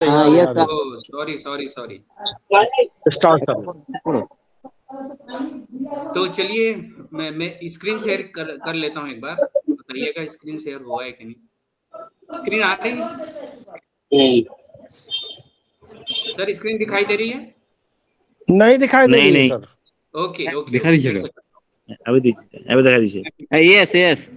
हाँ yes sir. Sorry sorry sorry. Start करो। तो चलिए मैं स्क्रीन शेयर कर लेता हूँ एक बार, बताइएगा स्क्रीन शेयर हुआ है कि नहीं। स्क्रीन आ रही है सर? स्क्रीन दिखाई दे रही है? नहीं दिखाई दे रही है सर। ओके ओके दिखा ओके, दीजिए, फिर से अभी दीजिए, अभी दिखा दीजिए। यस यस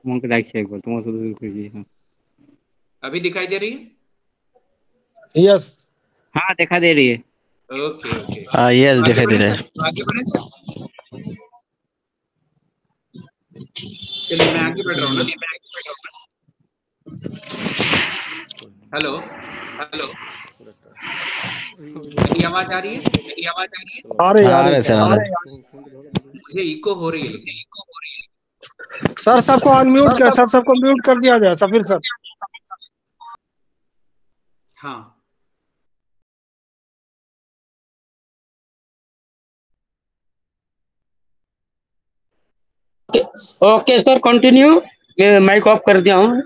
तुमको लाइक शेयर कर तुम सब कीजिए। अभी दिखाई दे रही है? यस। हाँ दिखा दे रही है। ओके ओके, यस आगे दिखाई दे बढ़े रहा सर, है। आगे बढ़े सर। चलिए मैं आगे बढ़ रहा हूँ ना। हेलो हेलो, मेरी आवाज आ रही है? मेरी आवाज आ रही है? आ रही आ रहा है सर, आ रहा है। मुझे इको हो रही है लेकिन। सर सबको अनम्यूट कर, सर सबको म्यूट कर दिया जाए सफीर सर। हाँ ओके सर कंटिन्यू। मैं माइक ऑफ कर दिया हूँ।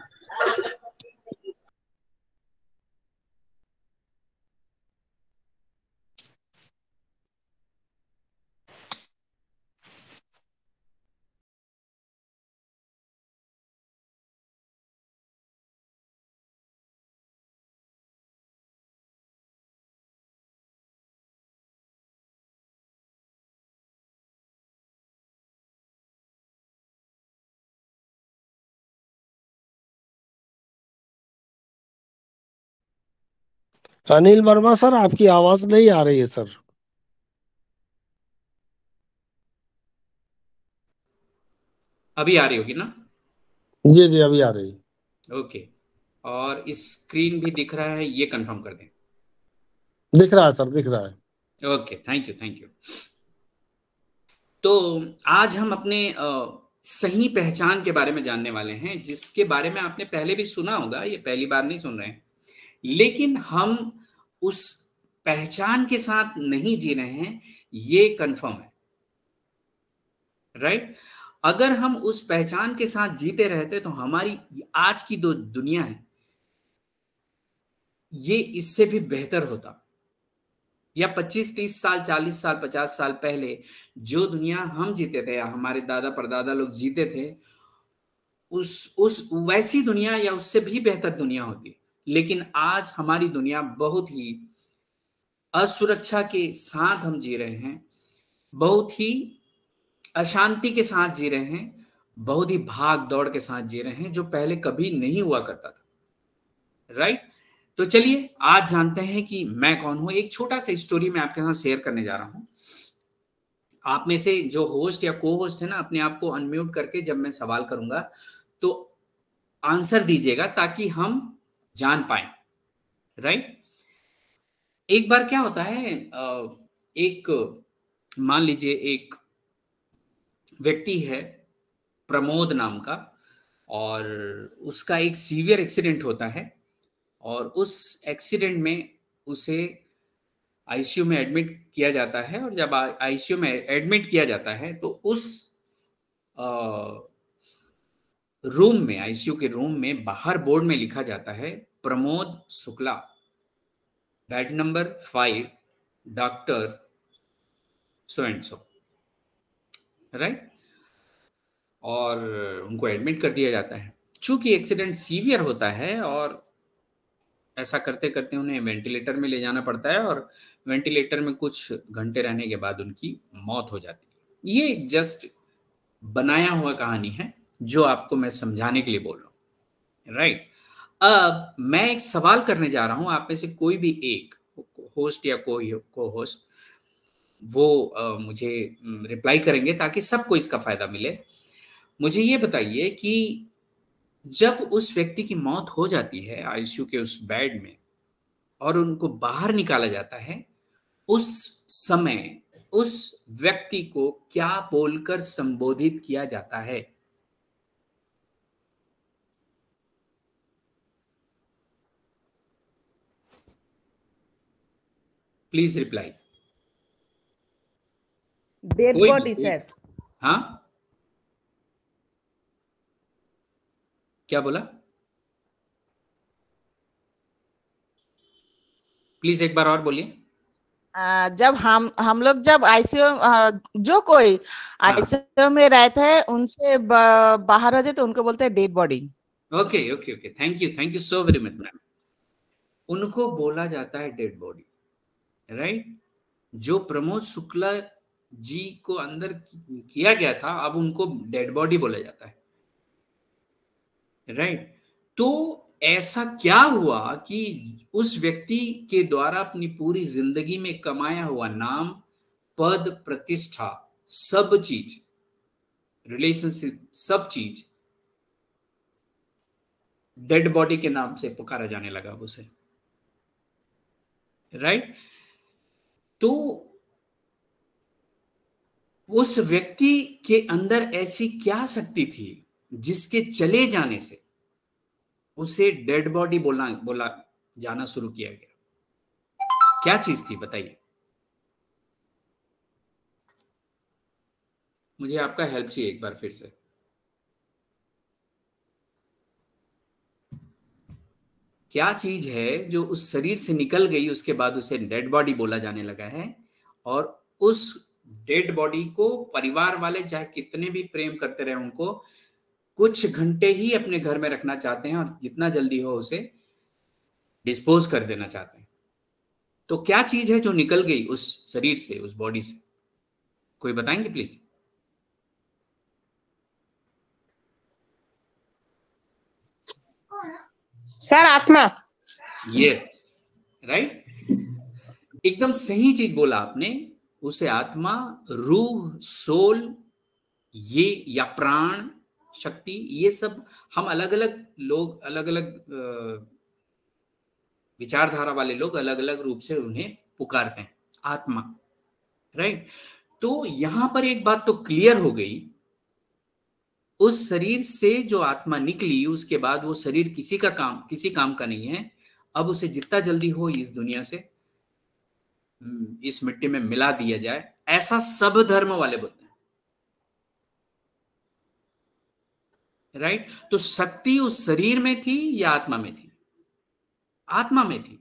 अनिल वर्मा सर आपकी आवाज नहीं आ रही है सर। अभी आ रही होगी ना? जी जी अभी आ रही है। ओके, और स्क्रीन भी दिख रहा है, ये कंफर्म कर दें। दिख रहा है सर, दिख रहा है। Okay, thank you thank you. तो आज हम अपने सही पहचान के बारे में जानने वाले हैं, जिसके बारे में आपने पहले भी सुना होगा, ये पहली बार नहीं सुन रहे हैं। लेकिन हम उस पहचान के साथ नहीं जी रहे हैं, ये कंफर्म है, राइट? अगर हम उस पहचान के साथ जीते रहते तो हमारी आज की जो दुनिया है ये इससे भी बेहतर होता। या 25-30 साल, 40 साल, 50 साल पहले जो दुनिया हम जीते थे या हमारे दादा परदादा लोग जीते थे, उस वैसी दुनिया या उससे भी बेहतर दुनिया होती। लेकिन आज हमारी दुनिया बहुत ही असुरक्षा के साथ हम जी रहे हैं, बहुत ही अशांति के साथ जी रहे हैं, बहुत ही भाग दौड़ के साथ जी रहे हैं, जो पहले कभी नहीं हुआ करता था, राइट? तो चलिए आज जानते हैं कि मैं कौन हूं। एक छोटा सा स्टोरी मैं आपके साथ शेयर करने जा रहा हूं। आप में से जो होस्ट या को होस्ट है ना, अपने आप को अनम्यूट करके जब मैं सवाल करूंगा तो आंसर दीजिएगा ताकि हम जान पाए, राइट? एक बार क्या होता है, एक मान लीजिए एक व्यक्ति है प्रमोद नाम का, और उसका एक सीवियर एक्सीडेंट होता है, और उस एक्सीडेंट में उसे आईसीयू में एडमिट किया जाता है। और जब आईसीयू में एडमिट किया जाता है तो उस रूम में, आईसीयू के रूम में बाहर बोर्ड में लिखा जाता है, Pramod Shukla, bed number 5, doctor so and so, right? और उनको एडमिट कर दिया जाता है। चूंकि एक्सीडेंट सीवियर होता है और ऐसा करते करते उन्हें वेंटिलेटर में ले जाना पड़ता है, और वेंटिलेटर में कुछ घंटे रहने के बाद उनकी मौत हो जाती है। ये एक जस्ट बनाया हुआ कहानी है जो आपको मैं समझाने के लिए बोल रहा हूँ, राइट? अब मैं एक सवाल करने जा रहा हूं, आप में से कोई भी एक होस्ट या को होस्ट वो मुझे रिप्लाई करेंगे ताकि सबको इसका फायदा मिले। मुझे ये बताइए कि जब उस व्यक्ति की मौत हो जाती है आईसीयू के उस बेड में और उनको बाहर निकाला जाता है, उस समय उस व्यक्ति को क्या बोलकर संबोधित किया जाता है? Please reply. डेड कोई बॉडी भी। सर। हाँ, क्या बोला? प्लीज एक बार और बोलिए। जब हम लोग जब आईसीयू जो कोई आईसीयू में रहते हैं उनसे बाहर हो जाए तो उनको बोलते हैं dead body. Okay okay okay, thank you so very much ma'am. उनको बोला जाता है डेड बॉडी, राइट। जो प्रमोद शुक्ला जी को अंदर किया गया था, अब उनको डेड बॉडी बोला जाता है, राइट। तो ऐसा क्या हुआ कि उस व्यक्ति के द्वारा अपनी पूरी जिंदगी में कमाया हुआ नाम, पद, प्रतिष्ठा, सब चीज, रिलेशनशिप, सब चीज डेड बॉडी के नाम से पुकारा जाने लगा उसे, राइट। तो उस व्यक्ति के अंदर ऐसी क्या शक्ति थी जिसके चले जाने से उसे डेड बॉडी बोला जाना शुरू किया गया? क्या चीज थी बताइए, मुझे आपका हेल्प चाहिए एक बार फिर से। क्या चीज है जो उस शरीर से निकल गई, उसके बाद उसे डेड बॉडी बोला जाने लगा है, और उस डेड बॉडी को परिवार वाले चाहे कितने भी प्रेम करते रहे, उनको कुछ घंटे ही अपने घर में रखना चाहते हैं और जितना जल्दी हो उसे डिस्पोज कर देना चाहते हैं। तो क्या चीज है जो निकल गई उस शरीर से, उस बॉडी से? कोई बताएंगे प्लीज? सर आत्मा। यस, राइट, एकदम सही चीज बोला आपने। उसे आत्मा, रूह, सोल, ये या प्राण शक्ति, ये सब हम अलग अलग लोग, अलग अलग विचारधारा वाले लोग अलग अलग रूप से उन्हें पुकारते हैं, आत्मा, राइट। तो यहां पर एक बात तो क्लियर हो गई, उस शरीर से जो आत्मा निकली उसके बाद वो शरीर किसी काम का नहीं है। अब उसे जितना जल्दी हो इस दुनिया से, इस मिट्टी में मिला दिया जाए, ऐसा सब धर्म वाले बोलते हैं, राइट। तो शक्ति उस शरीर में थी या आत्मा में थी? आत्मा में थी।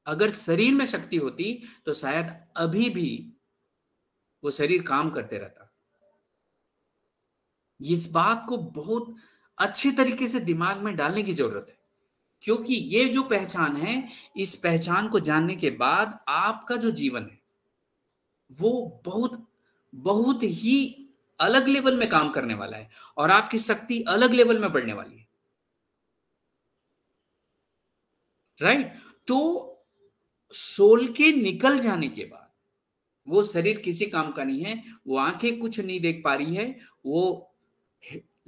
अगर शरीर में शक्ति होती तो शायद अभी भी वो शरीर काम करते रहता। इस बात को बहुत अच्छी तरीके से दिमाग में डालने की जरूरत है, क्योंकि ये जो पहचान है, इस पहचान को जानने के बाद आपका जो जीवन है वो बहुत बहुत ही अलग लेवल में काम करने वाला है और आपकी शक्ति अलग लेवल में बढ़ने वाली है, राइट। तो सोल के निकल जाने के बाद वो शरीर किसी काम का नहीं है, वो आंखें कुछ नहीं देख पा रही है, वो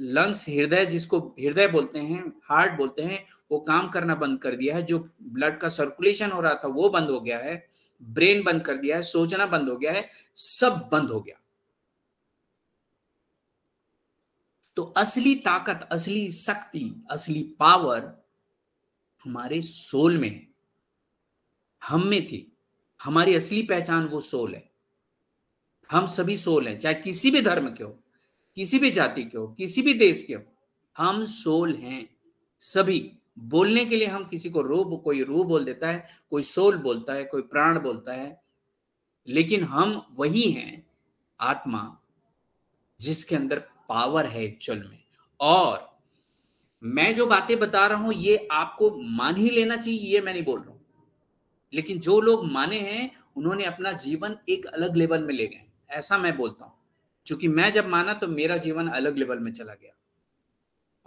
लंग्स, हृदय, जिसको हृदय बोलते हैं, हार्ट बोलते हैं, वो काम करना बंद कर दिया है, जो ब्लड का सर्कुलेशन हो रहा था वो बंद हो गया है, ब्रेन बंद कर दिया है, सोचना बंद हो गया है, सब बंद हो गया। तो असली ताकत, असली शक्ति, असली पावर हमारे सोल में है, हम में थी। हमारी असली पहचान वो सोल है। हम सभी सोल हैं, चाहे किसी भी धर्म के हो, किसी भी जाति के हो, किसी भी देश के हो, हम सोल हैं सभी। बोलने के लिए हम किसी को रूह, कोई रूह बोल देता है, कोई सोल बोलता है, कोई प्राण बोलता है, लेकिन हम वही हैं, आत्मा, जिसके अंदर पावर है एक्चुअल में। और मैं जो बातें बता रहा हूं ये आपको मान ही लेना चाहिए, ये मैं नहीं बोल रहा हूं, लेकिन जो लोग माने हैं उन्होंने अपना जीवन एक अलग लेवल में ले गए, ऐसा मैं बोलता हूं। क्योंकि मैं जब माना तो मेरा जीवन अलग लेवल में चला गया।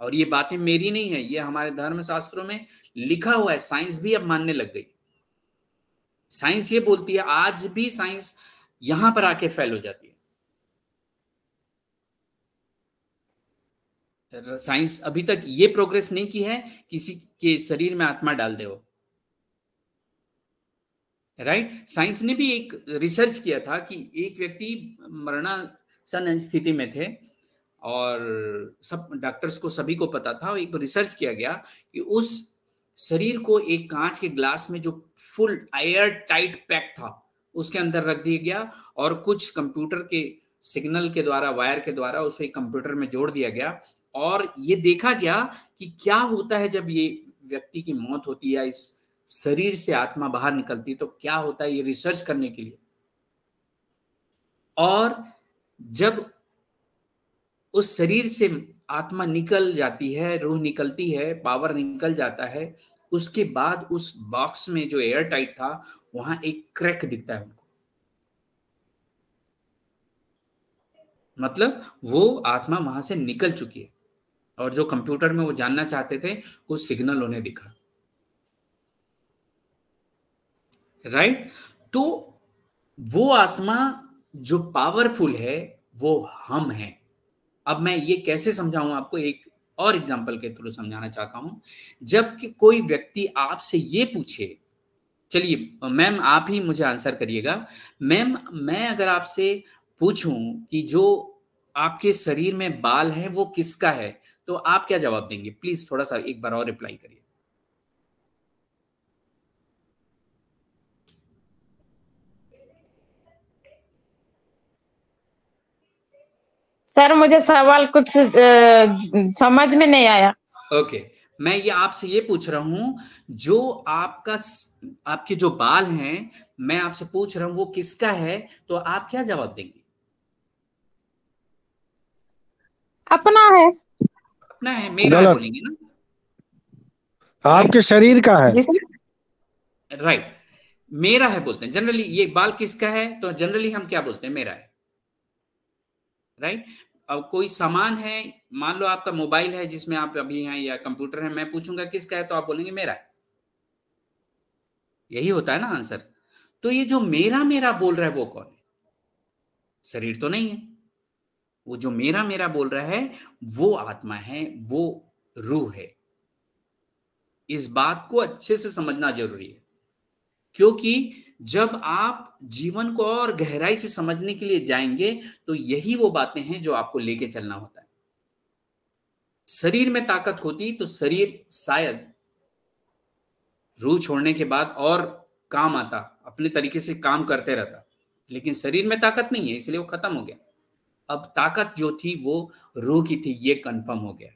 और ये बातें मेरी नहीं है, ये हमारे धर्म शास्त्रों में लिखा हुआ है। साइंस भी अब मानने लग गई। साइंस ये बोलती है, आज भी साइंस यहां पर आके फेल हो जाती है। साइंस अभी तक ये प्रोग्रेस नहीं की है किसी के शरीर में आत्मा डाल दे वो, राइट। साइंस ने भी एक रिसर्च किया था कि एक व्यक्ति मरणासन स्थिति में थे और सब डॉक्टर्स को, सभी को पता था। एक रिसर्च किया गया कि उस शरीर को एक कांच के ग्लास में जो फुल एयर टाइट पैक था उसके अंदर रख दिया गया और कुछ कंप्यूटर के सिग्नल के द्वारा, वायर के द्वारा उसे कंप्यूटर में जोड़ दिया गया और ये देखा गया कि क्या होता है जब ये व्यक्ति की मौत होती है या इस शरीर से आत्मा बाहर निकलती है, तो क्या होता है, ये रिसर्च करने के लिए। और जब उस शरीर से आत्मा निकल जाती है, रूह निकलती है, पावर निकल जाता है, उसके बाद उस बॉक्स में जो एयर टाइट था वहां एक क्रैक दिखता है उनको, मतलब वो आत्मा वहां से निकल चुकी है और जो कंप्यूटर में वो जानना चाहते थे वो सिग्नल उन्हें दिखा। राइट? तो वो आत्मा जो पावरफुल है वो हम हैं। अब मैं ये कैसे समझाऊं आपको, एक और एग्जांपल के थ्रू समझाना चाहता हूं। जब कि कोई व्यक्ति आपसे ये पूछे, चलिए मैम आप ही मुझे आंसर करिएगा, मैम मैं अगर आपसे पूछूं कि जो आपके शरीर में बाल है वो किसका है, तो आप क्या जवाब देंगे? प्लीज थोड़ा सा एक बार और रिप्लाई करिए। सर मुझे सवाल कुछ समझ में नहीं आया। ओके, मैं ये आपसे ये पूछ रहा हूं, जो आपके जो बाल हैं, मैं आपसे पूछ रहा हूं वो किसका है, तो आप क्या जवाब देंगे? अपना है। अपना है, मेरा है बोलेंगे ना? आपके शरीर का है। राइट, मेरा है बोलते हैं जनरली। ये बाल किसका है, तो जनरली हम क्या बोलते हैं? मेरा है। राइट? अब कोई सामान है, मान लो आपका मोबाइल है जिसमें आप अभी हैं, या कंप्यूटर है, मैं पूछूंगा किसका है, तो आप बोलेंगे मेरा है। यही होता है ना आंसर। तो ये जो मेरा मेरा बोल रहा है वो कौन है? शरीर तो नहीं है। वो जो मेरा मेरा बोल रहा है वो आत्मा है, वो रूह है। इस बात को अच्छे से समझना जरूरी है, क्योंकि जब आप जीवन को और गहराई से समझने के लिए जाएंगे तो यही वो बातें हैं जो आपको लेके चलना होता है। शरीर में ताकत होती तो शरीर शायद रूह छोड़ने के बाद और काम आता, अपने तरीके से काम करते रहता, लेकिन शरीर में ताकत नहीं है इसलिए वो खत्म हो गया। अब ताकत जो थी वो रूह की थी, ये कंफर्म हो गया।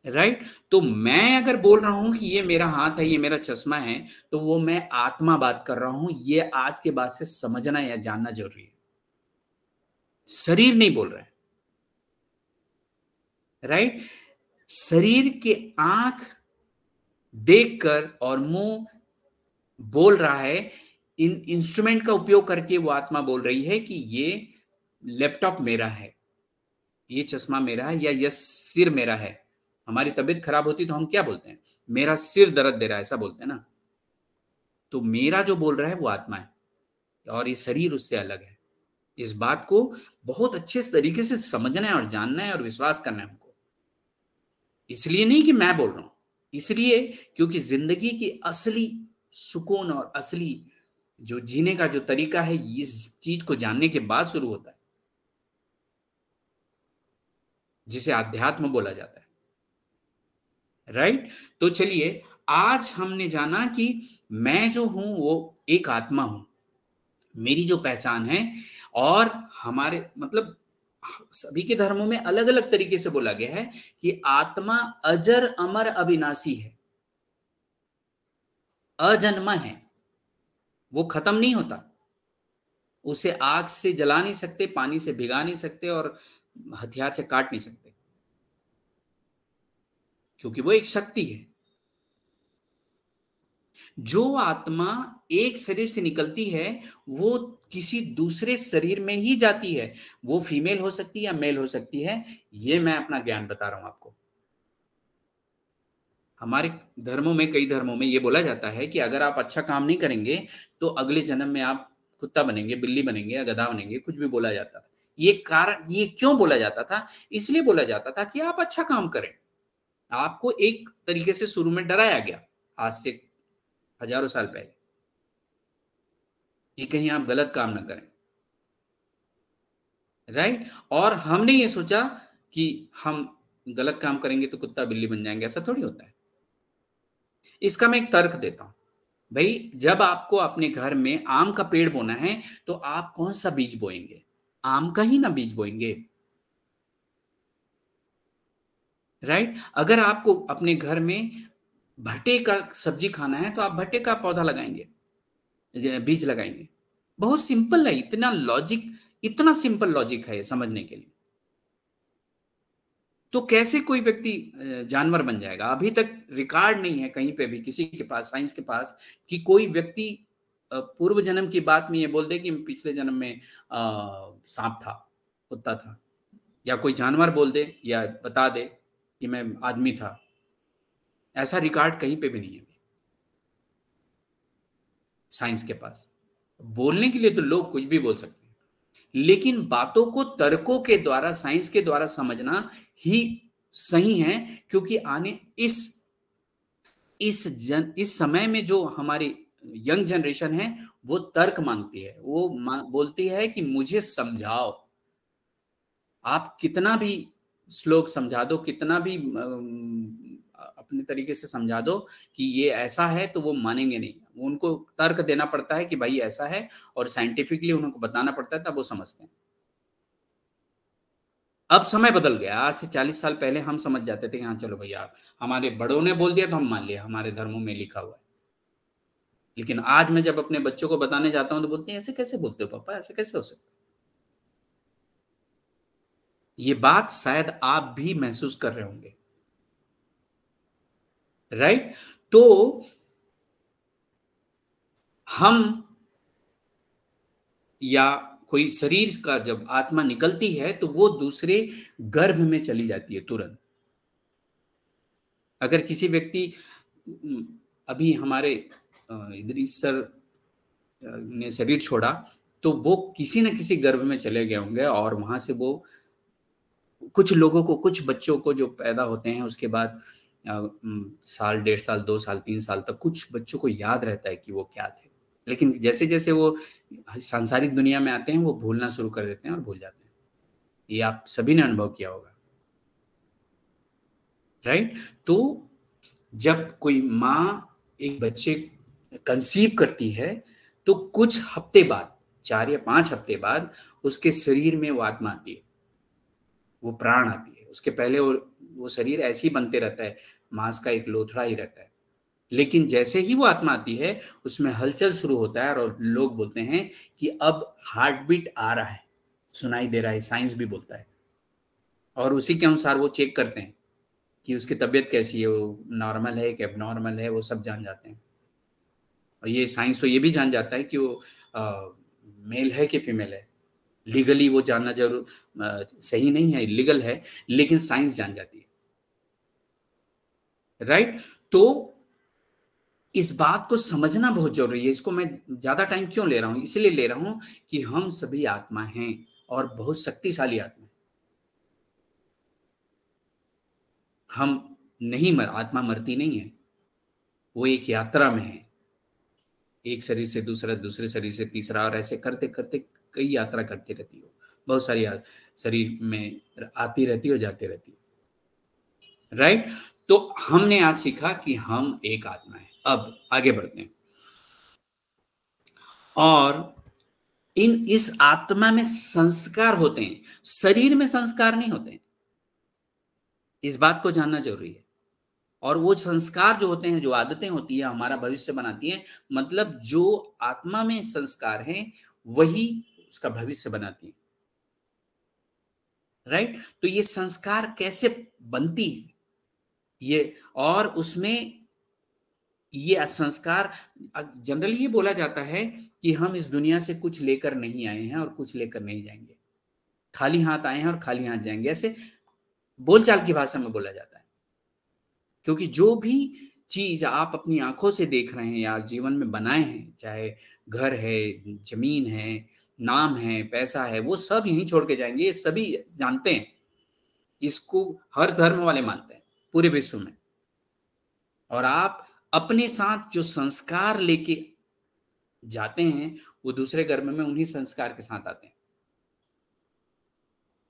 राइट? तो मैं अगर बोल रहा हूं कि ये मेरा हाथ है, ये मेरा चश्मा है, तो वो मैं आत्मा बात कर रहा हूं। ये आज के बाद से समझना या जानना जरूरी है, शरीर नहीं बोल रहा है। राइट? शरीर के आंख देखकर और मुंह बोल रहा है, इन इंस्ट्रूमेंट का उपयोग करके वो आत्मा बोल रही है कि ये लैपटॉप मेरा है, ये चश्मा मेरा है, या ये सिर मेरा है। हमारी तबीयत खराब होती तो हम क्या बोलते हैं? मेरा सिर दर्द दे रहा है, ऐसा बोलते हैं ना। तो मेरा जो बोल रहा है वो आत्मा है और ये शरीर उससे अलग है। इस बात को बहुत अच्छे तरीके से समझना है और जानना है और विश्वास करना है हमको। इसलिए नहीं कि मैं बोल रहा हूं, इसलिए क्योंकि जिंदगी की असली सुकून और असली जो जीने का जो तरीका है इस चीज को जानने के बाद शुरू होता है, जिसे अध्यात्म बोला जाता है। राइट? तो चलिए, आज हमने जाना कि मैं जो हूं वो एक आत्मा हूं, मेरी जो पहचान है। और हमारे मतलब सभी के धर्मों में अलग अलग तरीके से बोला गया है कि आत्मा अजर अमर अविनाशी है, अजन्मा है, वो खत्म नहीं होता। उसे आग से जला नहीं सकते, पानी से भिगा नहीं सकते और हथियार से काट नहीं सकते, क्योंकि वो एक शक्ति है। जो आत्मा एक शरीर से निकलती है वो किसी दूसरे शरीर में ही जाती है। वो फीमेल हो सकती है या मेल हो सकती है, ये मैं अपना ज्ञान बता रहा हूं आपको। हमारे धर्मों में, कई धर्मों में ये बोला जाता है कि अगर आप अच्छा काम नहीं करेंगे तो अगले जन्म में आप कुत्ता बनेंगे, बिल्ली बनेंगे या गधा बनेंगे, कुछ भी बोला जाता था। ये कारण, ये क्यों बोला जाता था? इसलिए बोला जाता था कि आप अच्छा काम करें। आपको एक तरीके से शुरू में डराया गया, आज से हजारों साल पहले, कि कहीं आप गलत काम ना करें। राइट? और हमने ये सोचा कि हम गलत काम करेंगे तो कुत्ता बिल्ली बन जाएंगे, ऐसा थोड़ी होता है। इसका मैं एक तर्क देता हूं। भाई, जब आपको अपने घर में आम का पेड़ बोना है तो आप कौन सा बीज बोएंगे? आम का ही ना बीज बोएंगे। राइट। अगर आपको अपने घर में भट्टे का सब्जी खाना है तो आप भट्टे का पौधा लगाएंगे, बीज लगाएंगे। बहुत सिंपल है, इतना सिंपल लॉजिक है समझने के लिए। तो कैसे कोई व्यक्ति जानवर बन जाएगा? अभी तक रिकॉर्ड नहीं है कहीं पे भी किसी के पास, साइंस के पास, कि कोई व्यक्ति पूर्व जन्म की बात में ये बोल दे कि पिछले जन्म में सांप था, कुत्ता था, या कोई जानवर बोल दे या बता दे कि मैं आदमी था। ऐसा रिकॉर्ड कहीं पे भी नहीं है साइंस के पास। बोलने के लिए तो लोग कुछ भी बोल सकते हैं, लेकिन बातों को तर्कों के द्वारा, साइंस के द्वारा समझना ही सही है। क्योंकि आने इस समय में जो हमारी यंग जनरेशन है वो तर्क मांगती है, वो बोलती है कि मुझे समझाओ। आप कितना भी श्लोक समझा दो, कितना भी अपने तरीके से समझा दो कि ये ऐसा है, तो वो मानेंगे नहीं। उनको तर्क देना पड़ता है कि भाई ऐसा है, और साइंटिफिकली उनको बताना पड़ता है, तब वो समझते हैं। अब समय बदल गया। आज से 40 साल पहले हम समझ जाते थे कि हाँ चलो भैया, हमारे बड़ों ने बोल दिया तो हम मान लिया, हमारे धर्मों में लिखा हुआ है। लेकिन आज मैं जब अपने बच्चों को बताने जाता हूं तो बोलते हैं ऐसे कैसे बोलते हो पापा, ऐसे कैसे हो सकता? ये बात शायद आप भी महसूस कर रहे होंगे, राइट। तो हम या कोई शरीर का जब आत्मा निकलती है तो वो दूसरे गर्भ में चली जाती है तुरंत। अगर किसी व्यक्ति, अभी हमारे इदरीस सर ने शरीर छोड़ा, तो वो किसी न किसी गर्भ में चले गए होंगे, और वहां से वो कुछ लोगों को, कुछ बच्चों को जो पैदा होते हैं उसके बाद साल, 1.5 साल, 2 साल, 3 साल तक कुछ बच्चों को याद रहता है कि वो क्या थे। लेकिन जैसे जैसे वो सांसारिक दुनिया में आते हैं वो भूलना शुरू कर देते हैं और भूल जाते हैं। ये आप सभी ने अनुभव किया होगा, राइट। तो जब कोई माँ एक बच्चे कंसीव करती है तो कुछ हफ्ते बाद, 4 या 5 हफ्ते बाद उसके शरीर में वो आत्मा आती है, वो प्राण आती है। उसके पहले वो शरीर ऐसे ही बनते रहता है, मांस का एक लोथड़ा ही रहता है। लेकिन जैसे ही वो आत्मा आती है उसमें हलचल शुरू होता है, और लोग बोलते हैं कि अब हार्ट बीट आ रहा है, सुनाई दे रहा है, साइंस भी बोलता है। और उसी के अनुसार वो चेक करते हैं कि उसकी तबीयत कैसी है, वो नॉर्मल है कि एबनॉर्मल है, वो सब जान जाते हैं। और ये साइंस तो ये भी जान जाता है कि वो मेल है कि फीमेल है। लीगली वो जानना जरूर सही नहीं है, इलीगल है, लेकिन साइंस जान जाती है, राइट। तो इस बात को समझना बहुत जरूरी है। इसको मैं ज्यादा टाइम क्यों ले रहा हूं? इसलिए ले रहा हूं कि हम सभी आत्मा हैं, और बहुत शक्तिशाली आत्मा। हम नहीं आत्मा मरती नहीं है, वो एक यात्रा में है, एक शरीर से दूसरा, दूसरे शरीर से तीसरा, और ऐसे करते करते कई यात्रा करती रहती हो, बहुत सारी शरीर में आती रहती हो, जाती रहती हो, राइट। तो हमने आज सीखा कि हम एक आत्मा है। अब आगे बढ़ते हैं, और इस आत्मा में संस्कार होते हैं, शरीर में संस्कार नहीं होते हैं। इस बात को जानना जरूरी है। और वो संस्कार जो होते हैं, जो आदतें होती है, हमारा भविष्य बनाती है। मतलब जो आत्मा में संस्कार हैं वही उसका भविष्य बनाती है, राइट। तो ये संस्कार कैसे बनती है ये, और उसमें ये संस्कार, जनरली ये बोला जाता है कि हम इस दुनिया से कुछ लेकर नहीं आए हैं और कुछ लेकर नहीं जाएंगे, खाली हाथ आए हैं और खाली हाथ जाएंगे, ऐसे बोलचाल की भाषा में बोला जाता है। क्योंकि जो भी चीज आप अपनी आंखों से देख रहे हैं या जीवन में बनाए हैं, चाहे घर है, जमीन है, नाम है, पैसा है, वो सब यहीं छोड़ के जाएंगे। ये सभी जानते हैं, इसको हर धर्म वाले मानते हैं पूरे विश्व में। और आप अपने साथ जो संस्कार लेके जाते हैं वो दूसरे गर्भ में उन्हीं संस्कार के साथ आते हैं,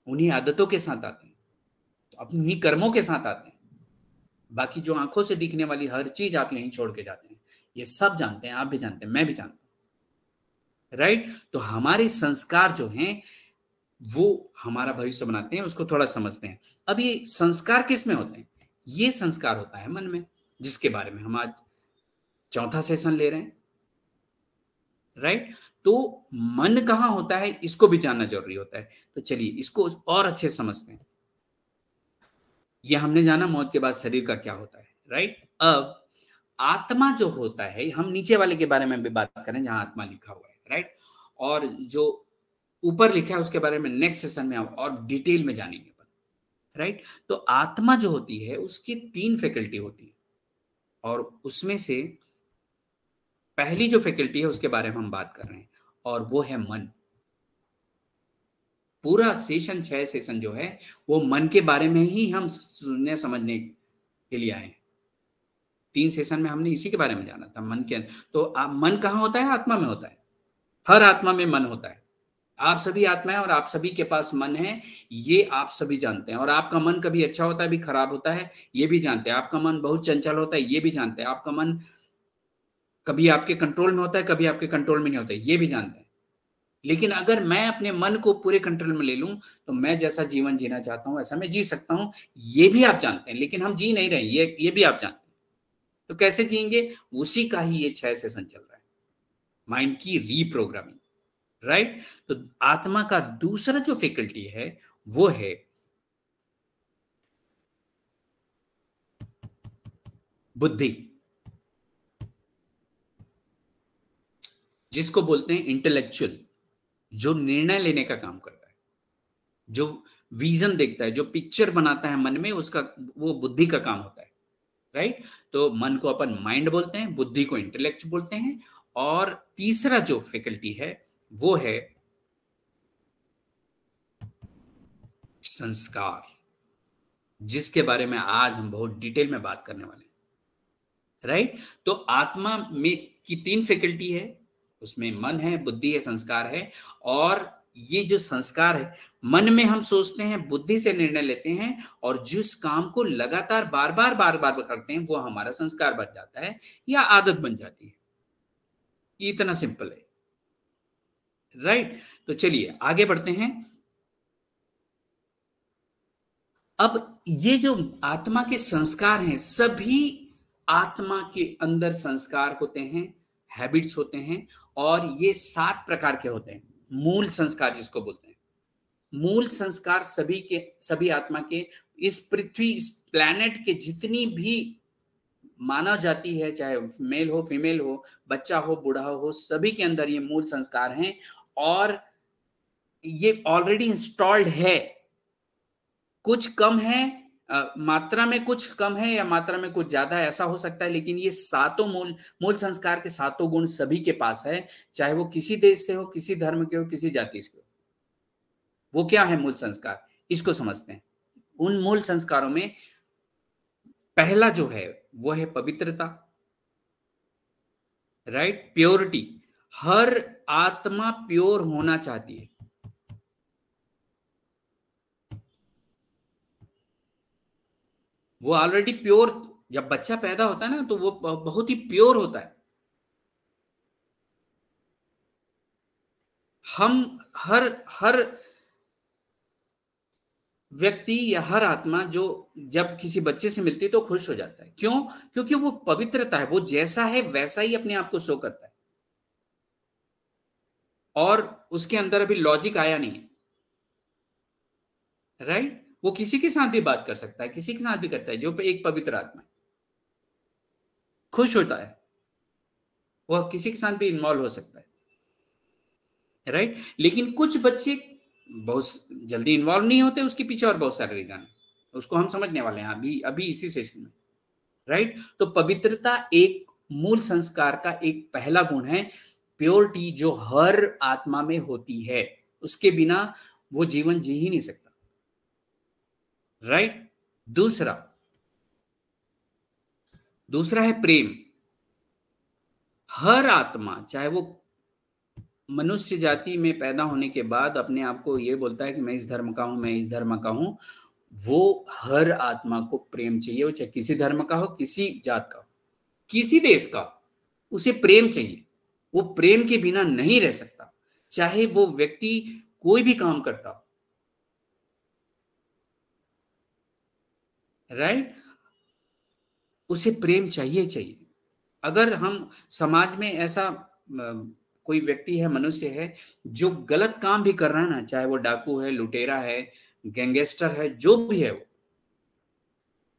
उन्हीं आदतों के साथ आते हैं, तो अपनी कर्मों के साथ आते हैं। बाकी जो आंखों से दिखने वाली हर चीज आप यहीं छोड़ के जाते हैं। ये सब जानते हैं, आप भी जानते हैं, मैं भी जानता हूं, राइट। तो हमारे संस्कार जो हैं वो हमारा भविष्य बनाते हैं, उसको थोड़ा समझते हैं। अब ये संस्कार किस में होते हैं? ये संस्कार होता है मन में, जिसके बारे में हम आज चौथा सेशन ले रहे हैं, राइट। तो मन कहाँ होता है इसको भी जानना जरूरी होता है। तो चलिए इसको और अच्छे से समझते हैं। ये हमने जाना मौत के बाद शरीर का क्या होता है, राइट। अब आत्मा जो होता है, हम नीचे वाले के बारे में भी बात करें जहां आत्मा लिखा हुआ है, राइट। और जो ऊपर लिखा है उसके बारे में नेक्स्ट सेशन में और डिटेल में जानेंगे, राइट। तो आत्मा जो होती है उसकी 3 फैकल्टी होती है, और उसमें से पहली जो फैकल्टी है उसके बारे में हम बात कर रहे हैं, और वो है मन। पूरा सेशन 6 सेशन जो है वो मन के बारे में ही हम सुनने समझने के लिए आए। 3 सेशन में हमने इसी के बारे में जाना था, मन के। तो मन कहाँ होता है? आत्मा में होता है। हर आत्मा में मन होता है। आप सभी आत्मा है और आप सभी के पास मन है, ये आप सभी जानते हैं। और आपका मन कभी अच्छा होता है, भी खराब होता है, ये भी जानते हैं। आपका मन बहुत चंचल होता है, ये भी जानते हैं। आपका मन कभी आपके कंट्रोल में होता है, कभी आपके कंट्रोल में नहीं होता है, ये भी जानते हैं। लेकिन अगर मैं अपने मन को पूरे कंट्रोल में ले लूं तो मैं जैसा जीवन जीना चाहता हूं वैसा मैं जी सकता हूं, ये भी आप जानते हैं। लेकिन हम जी नहीं रहे, ये भी आप जानते हैं। तो कैसे जिएंगे? उसी का ही ये 6 सेशन चल रहा है, माइंड की रीप्रोग्रामिंग, राइट। तो आत्मा का दूसरा जो फैकल्टी है वो है बुद्धि, जिसको बोलते हैं इंटेलेक्चुअल, जो निर्णय लेने का काम करता है, जो विजन देखता है, जो पिक्चर बनाता है मन में, उसका वो बुद्धि का काम होता है, राइट। तो मन को अपन माइंड बोलते हैं, बुद्धि को इंटेलेक्ट बोलते हैं। और तीसरा जो फैकल्टी है वो है संस्कार, जिसके बारे में आज हम बहुत डिटेल में बात करने वाले हैं, राइट। तो आत्मा में की 3 फैकल्टी है, उसमें मन है, बुद्धि है, संस्कार है। और ये जो संस्कार है, मन में हम सोचते हैं, बुद्धि से निर्णय लेते हैं, और जिस काम को लगातार बार बार करते हैं वो हमारा संस्कार बन जाता है या आदत बन जाती है। इतना सिंपल है, राइट। तो चलिए आगे बढ़ते हैं। अब ये जो आत्मा के संस्कार हैं, सभी आत्मा के अंदर संस्कार होते हैं, हैबिट्स होते हैं, और ये 7 प्रकार के होते हैं। मूल संस्कार जिसको बोलते हैं, मूल संस्कार सभी आत्मा के, इस पृथ्वी, इस प्लैनेट के जितनी भी मानव जाति है, चाहे मेल हो, फीमेल हो, बच्चा हो, बूढ़ा हो, सभी के अंदर ये मूल संस्कार हैं। और ये ऑलरेडी इंस्टॉल्ड है। कुछ कम है मात्रा में, कुछ कम है या मात्रा में कुछ ज्यादा है, ऐसा हो सकता है। लेकिन ये 7 मूल संस्कार के 7 गुण सभी के पास है, चाहे वो किसी देश से हो, किसी धर्म के हो, किसी जाति से हो। वो क्या है मूल संस्कार, इसको समझते हैं। उन मूल संस्कारों में पहला जो है वो है पवित्रता, राइट, प्योरिटी। हर आत्मा प्योर होना चाहती है। वो ऑलरेडी प्योर, जब बच्चा पैदा होता है ना तो वो बहुत ही प्योर होता है। हम हर व्यक्ति या हर आत्मा जो जब किसी बच्चे से मिलती है तो खुश हो जाता है। क्यों? क्योंकि वो पवित्रता है, वो जैसा है वैसा ही अपने आप को शो करता है, और उसके अंदर अभी लॉजिक आया नहीं है, राइट। वो किसी के साथ भी बात कर सकता है, किसी के साथ भी करता है। जो एक पवित्र आत्मा है, खुश होता है, वह किसी के साथ भी इन्वॉल्व हो सकता है, राइट। लेकिन कुछ बच्चे बहुत जल्दी इन्वॉल्व नहीं होते, उसके पीछे और बहुत सारे रीजन, उसको हम समझने वाले हैं अभी इसी सेशन में, राइट। तो पवित्रता एक मूल संस्कार का एक पहला गुण है, प्योरिटी, जो हर आत्मा में होती है। उसके बिना वो जीवन जी ही नहीं सकता, राइट। दूसरा है प्रेम। हर आत्मा, चाहे वो मनुष्य जाति में पैदा होने के बाद अपने आप को ये बोलता है कि मैं इस धर्म का हूं, मैं इस धर्म का हूं, वो हर आत्मा को प्रेम चाहिए। वो चाहे किसी धर्म का हो, किसी जात का हो, किसी देश का, उसे प्रेम चाहिए। वो प्रेम के बिना नहीं रह सकता, चाहे वो व्यक्ति कोई भी काम करता हो, राइट? उसे प्रेम चाहिए चाहिए। अगर हम समाज में ऐसा कोई व्यक्ति है, मनुष्य है जो गलत काम भी कर रहा है ना, चाहे वो डाकू है, लुटेरा है, गैंगस्टर है, जो भी है, वो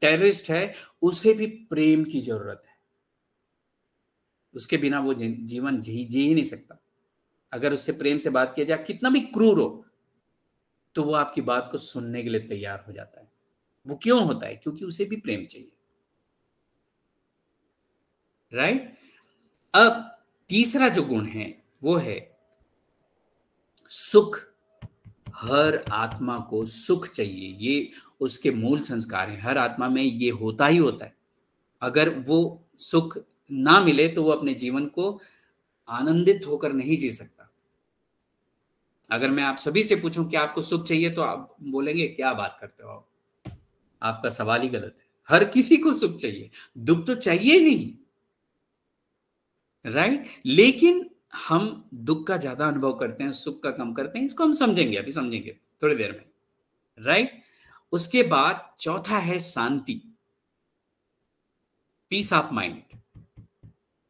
टेररिस्ट है, उसे भी प्रेम की जरूरत है। उसके बिना वो जीवन जी ही नहीं सकता। अगर उससे प्रेम से बात किया जाए, कितना भी क्रूर हो, तो वो आपकी बात को सुनने के लिए तैयार हो जाता है। वो क्यों होता है? क्योंकि उसे भी प्रेम चाहिए। राइट? अब तीसरा जो गुण है वो है सुख। हर आत्मा को सुख चाहिए, ये उसके मूल संस्कार है। हर आत्मा में ये होता ही होता है। अगर वो सुख ना मिले तो वो अपने जीवन को आनंदित होकर नहीं जी सकता। अगर मैं आप सभी से पूछूं कि आपको सुख चाहिए, तो आप बोलेंगे क्या बात करते हो आप, आपका सवाल ही गलत है। हर किसी को सुख चाहिए, दुख तो चाहिए नहीं। राइट? लेकिन हम दुख का ज्यादा अनुभव करते हैं, सुख का कम करते हैं। इसको हम समझेंगे, अभी समझेंगे थोड़ी देर में। राइट? उसके बाद चौथा है शांति, पीस ऑफ माइंड।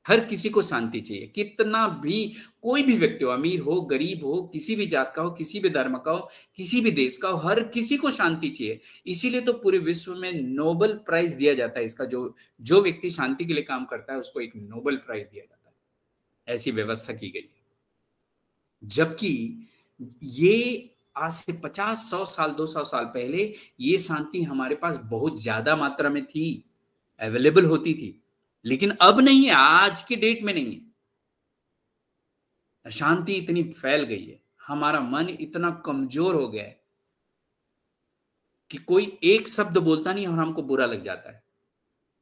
हर किसी को शांति चाहिए। कितना भी कोई भी व्यक्ति हो, अमीर हो, गरीब हो, किसी भी जात का हो, किसी भी धर्म का हो, किसी भी देश का हो, हर किसी को शांति चाहिए। इसीलिए तो पूरे विश्व में नोबेल प्राइज दिया जाता है इसका। जो व्यक्ति शांति के लिए काम करता है उसको एक नोबेल प्राइज दिया जाता है। ऐसी व्यवस्था की गई है। जबकि ये आज से 50, 100 साल, 200 साल पहले ये शांति हमारे पास बहुत ज्यादा मात्रा में थी, अवेलेबल होती थी। लेकिन अब नहीं है, आज के डेट में नहीं है। शांति इतनी फैल गई है, हमारा मन इतना कमजोर हो गया है कि कोई एक शब्द बोलता नहीं और हमको बुरा लग जाता है।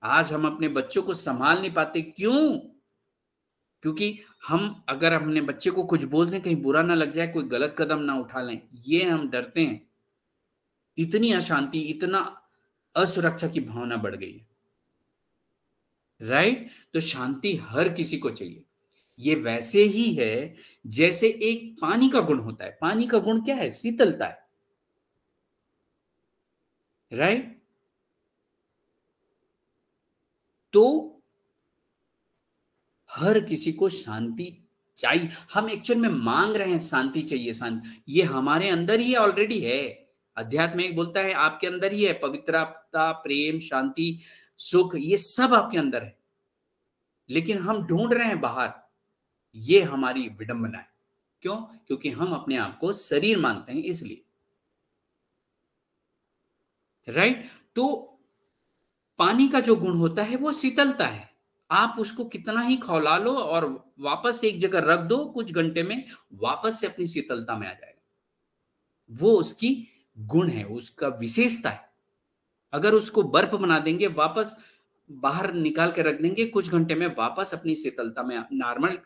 आज हम अपने बच्चों को संभाल नहीं पाते। क्यों? क्योंकि हम अगर अपने बच्चे को कुछ बोल दें, कहीं बुरा ना लग जाए, कोई गलत कदम ना उठा लें, ये हम डरते हैं। इतनी अशांति, इतना असुरक्षा की भावना बढ़ गई है। राइट? तो शांति हर किसी को चाहिए। ये वैसे ही है जैसे एक पानी का गुण होता है। पानी का गुण क्या है? शीतलता है। राइट? तो हर किसी को शांति चाहिए। हम एक्चुअल में मांग रहे हैं शांति चाहिए, शांति। ये हमारे अंदर ही ऑलरेडी है। अध्यात्म एक बोलता है आपके अंदर ही है। पवित्रता, प्रेम, शांति, सुख, ये सब आपके अंदर है। लेकिन हम ढूंढ रहे हैं बाहर। ये हमारी विडंबना है। क्यों? क्योंकि हम अपने आप को शरीर मानते हैं, इसलिए। राइट? तो पानी का जो गुण होता है वो शीतलता है। आप उसको कितना ही खौला लो और वापस एक जगह रख दो, कुछ घंटे में वापस से अपनी शीतलता में आ जाएगा। वो उसकी गुण है, उसका विशेषता है। अगर उसको बर्फ बना देंगे, वापस बाहर निकाल के रख देंगे, कुछ घंटे में वापस अपनी शीतलता में, नॉर्मल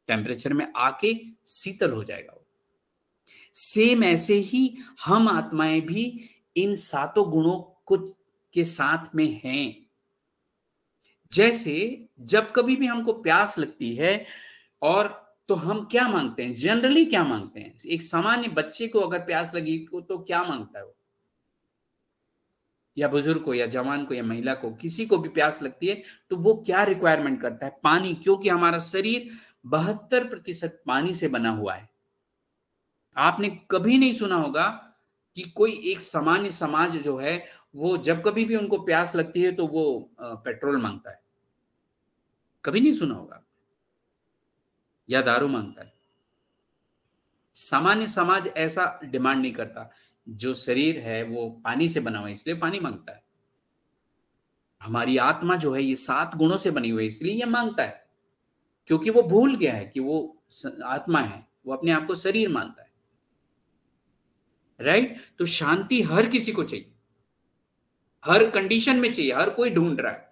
टेम्परेचर में आके शीतल हो जाएगा। सेम ऐसे ही हम आत्माएं भी इन सातों गुणों के साथ में हैं। जैसे जब कभी भी हमको प्यास लगती है, और तो हम क्या मांगते हैं? जनरली क्या मांगते हैं? एक सामान्य बच्चे को अगर प्यास लगी तो क्या मांगता है वो? या बुजुर्ग को, या जवान को, या महिला को, किसी को भी प्यास लगती है तो वो क्या रिक्वायरमेंट करता है? पानी। क्योंकि हमारा शरीर 72% पानी से बना हुआ है। आपने कभी नहीं सुना होगा कि कोई एक सामान्य समाज जो है वो जब कभी भी उनको प्यास लगती है तो वो पेट्रोल मांगता है। कभी नहीं सुना होगा। या दारू मांगता है। सामान्य समाज ऐसा डिमांड नहीं करता। जो शरीर है वो पानी से बना हुआ है, इसलिए पानी मांगता है। हमारी आत्मा जो है ये 7 गुणों से बनी हुई है, इसलिए ये मांगता है। क्योंकि वो भूल गया है कि वो आत्मा है, वो अपने आप को शरीर मानता है। राइट? तो शांति हर किसी को चाहिए, हर कंडीशन में चाहिए, हर कोई ढूंढ रहा है।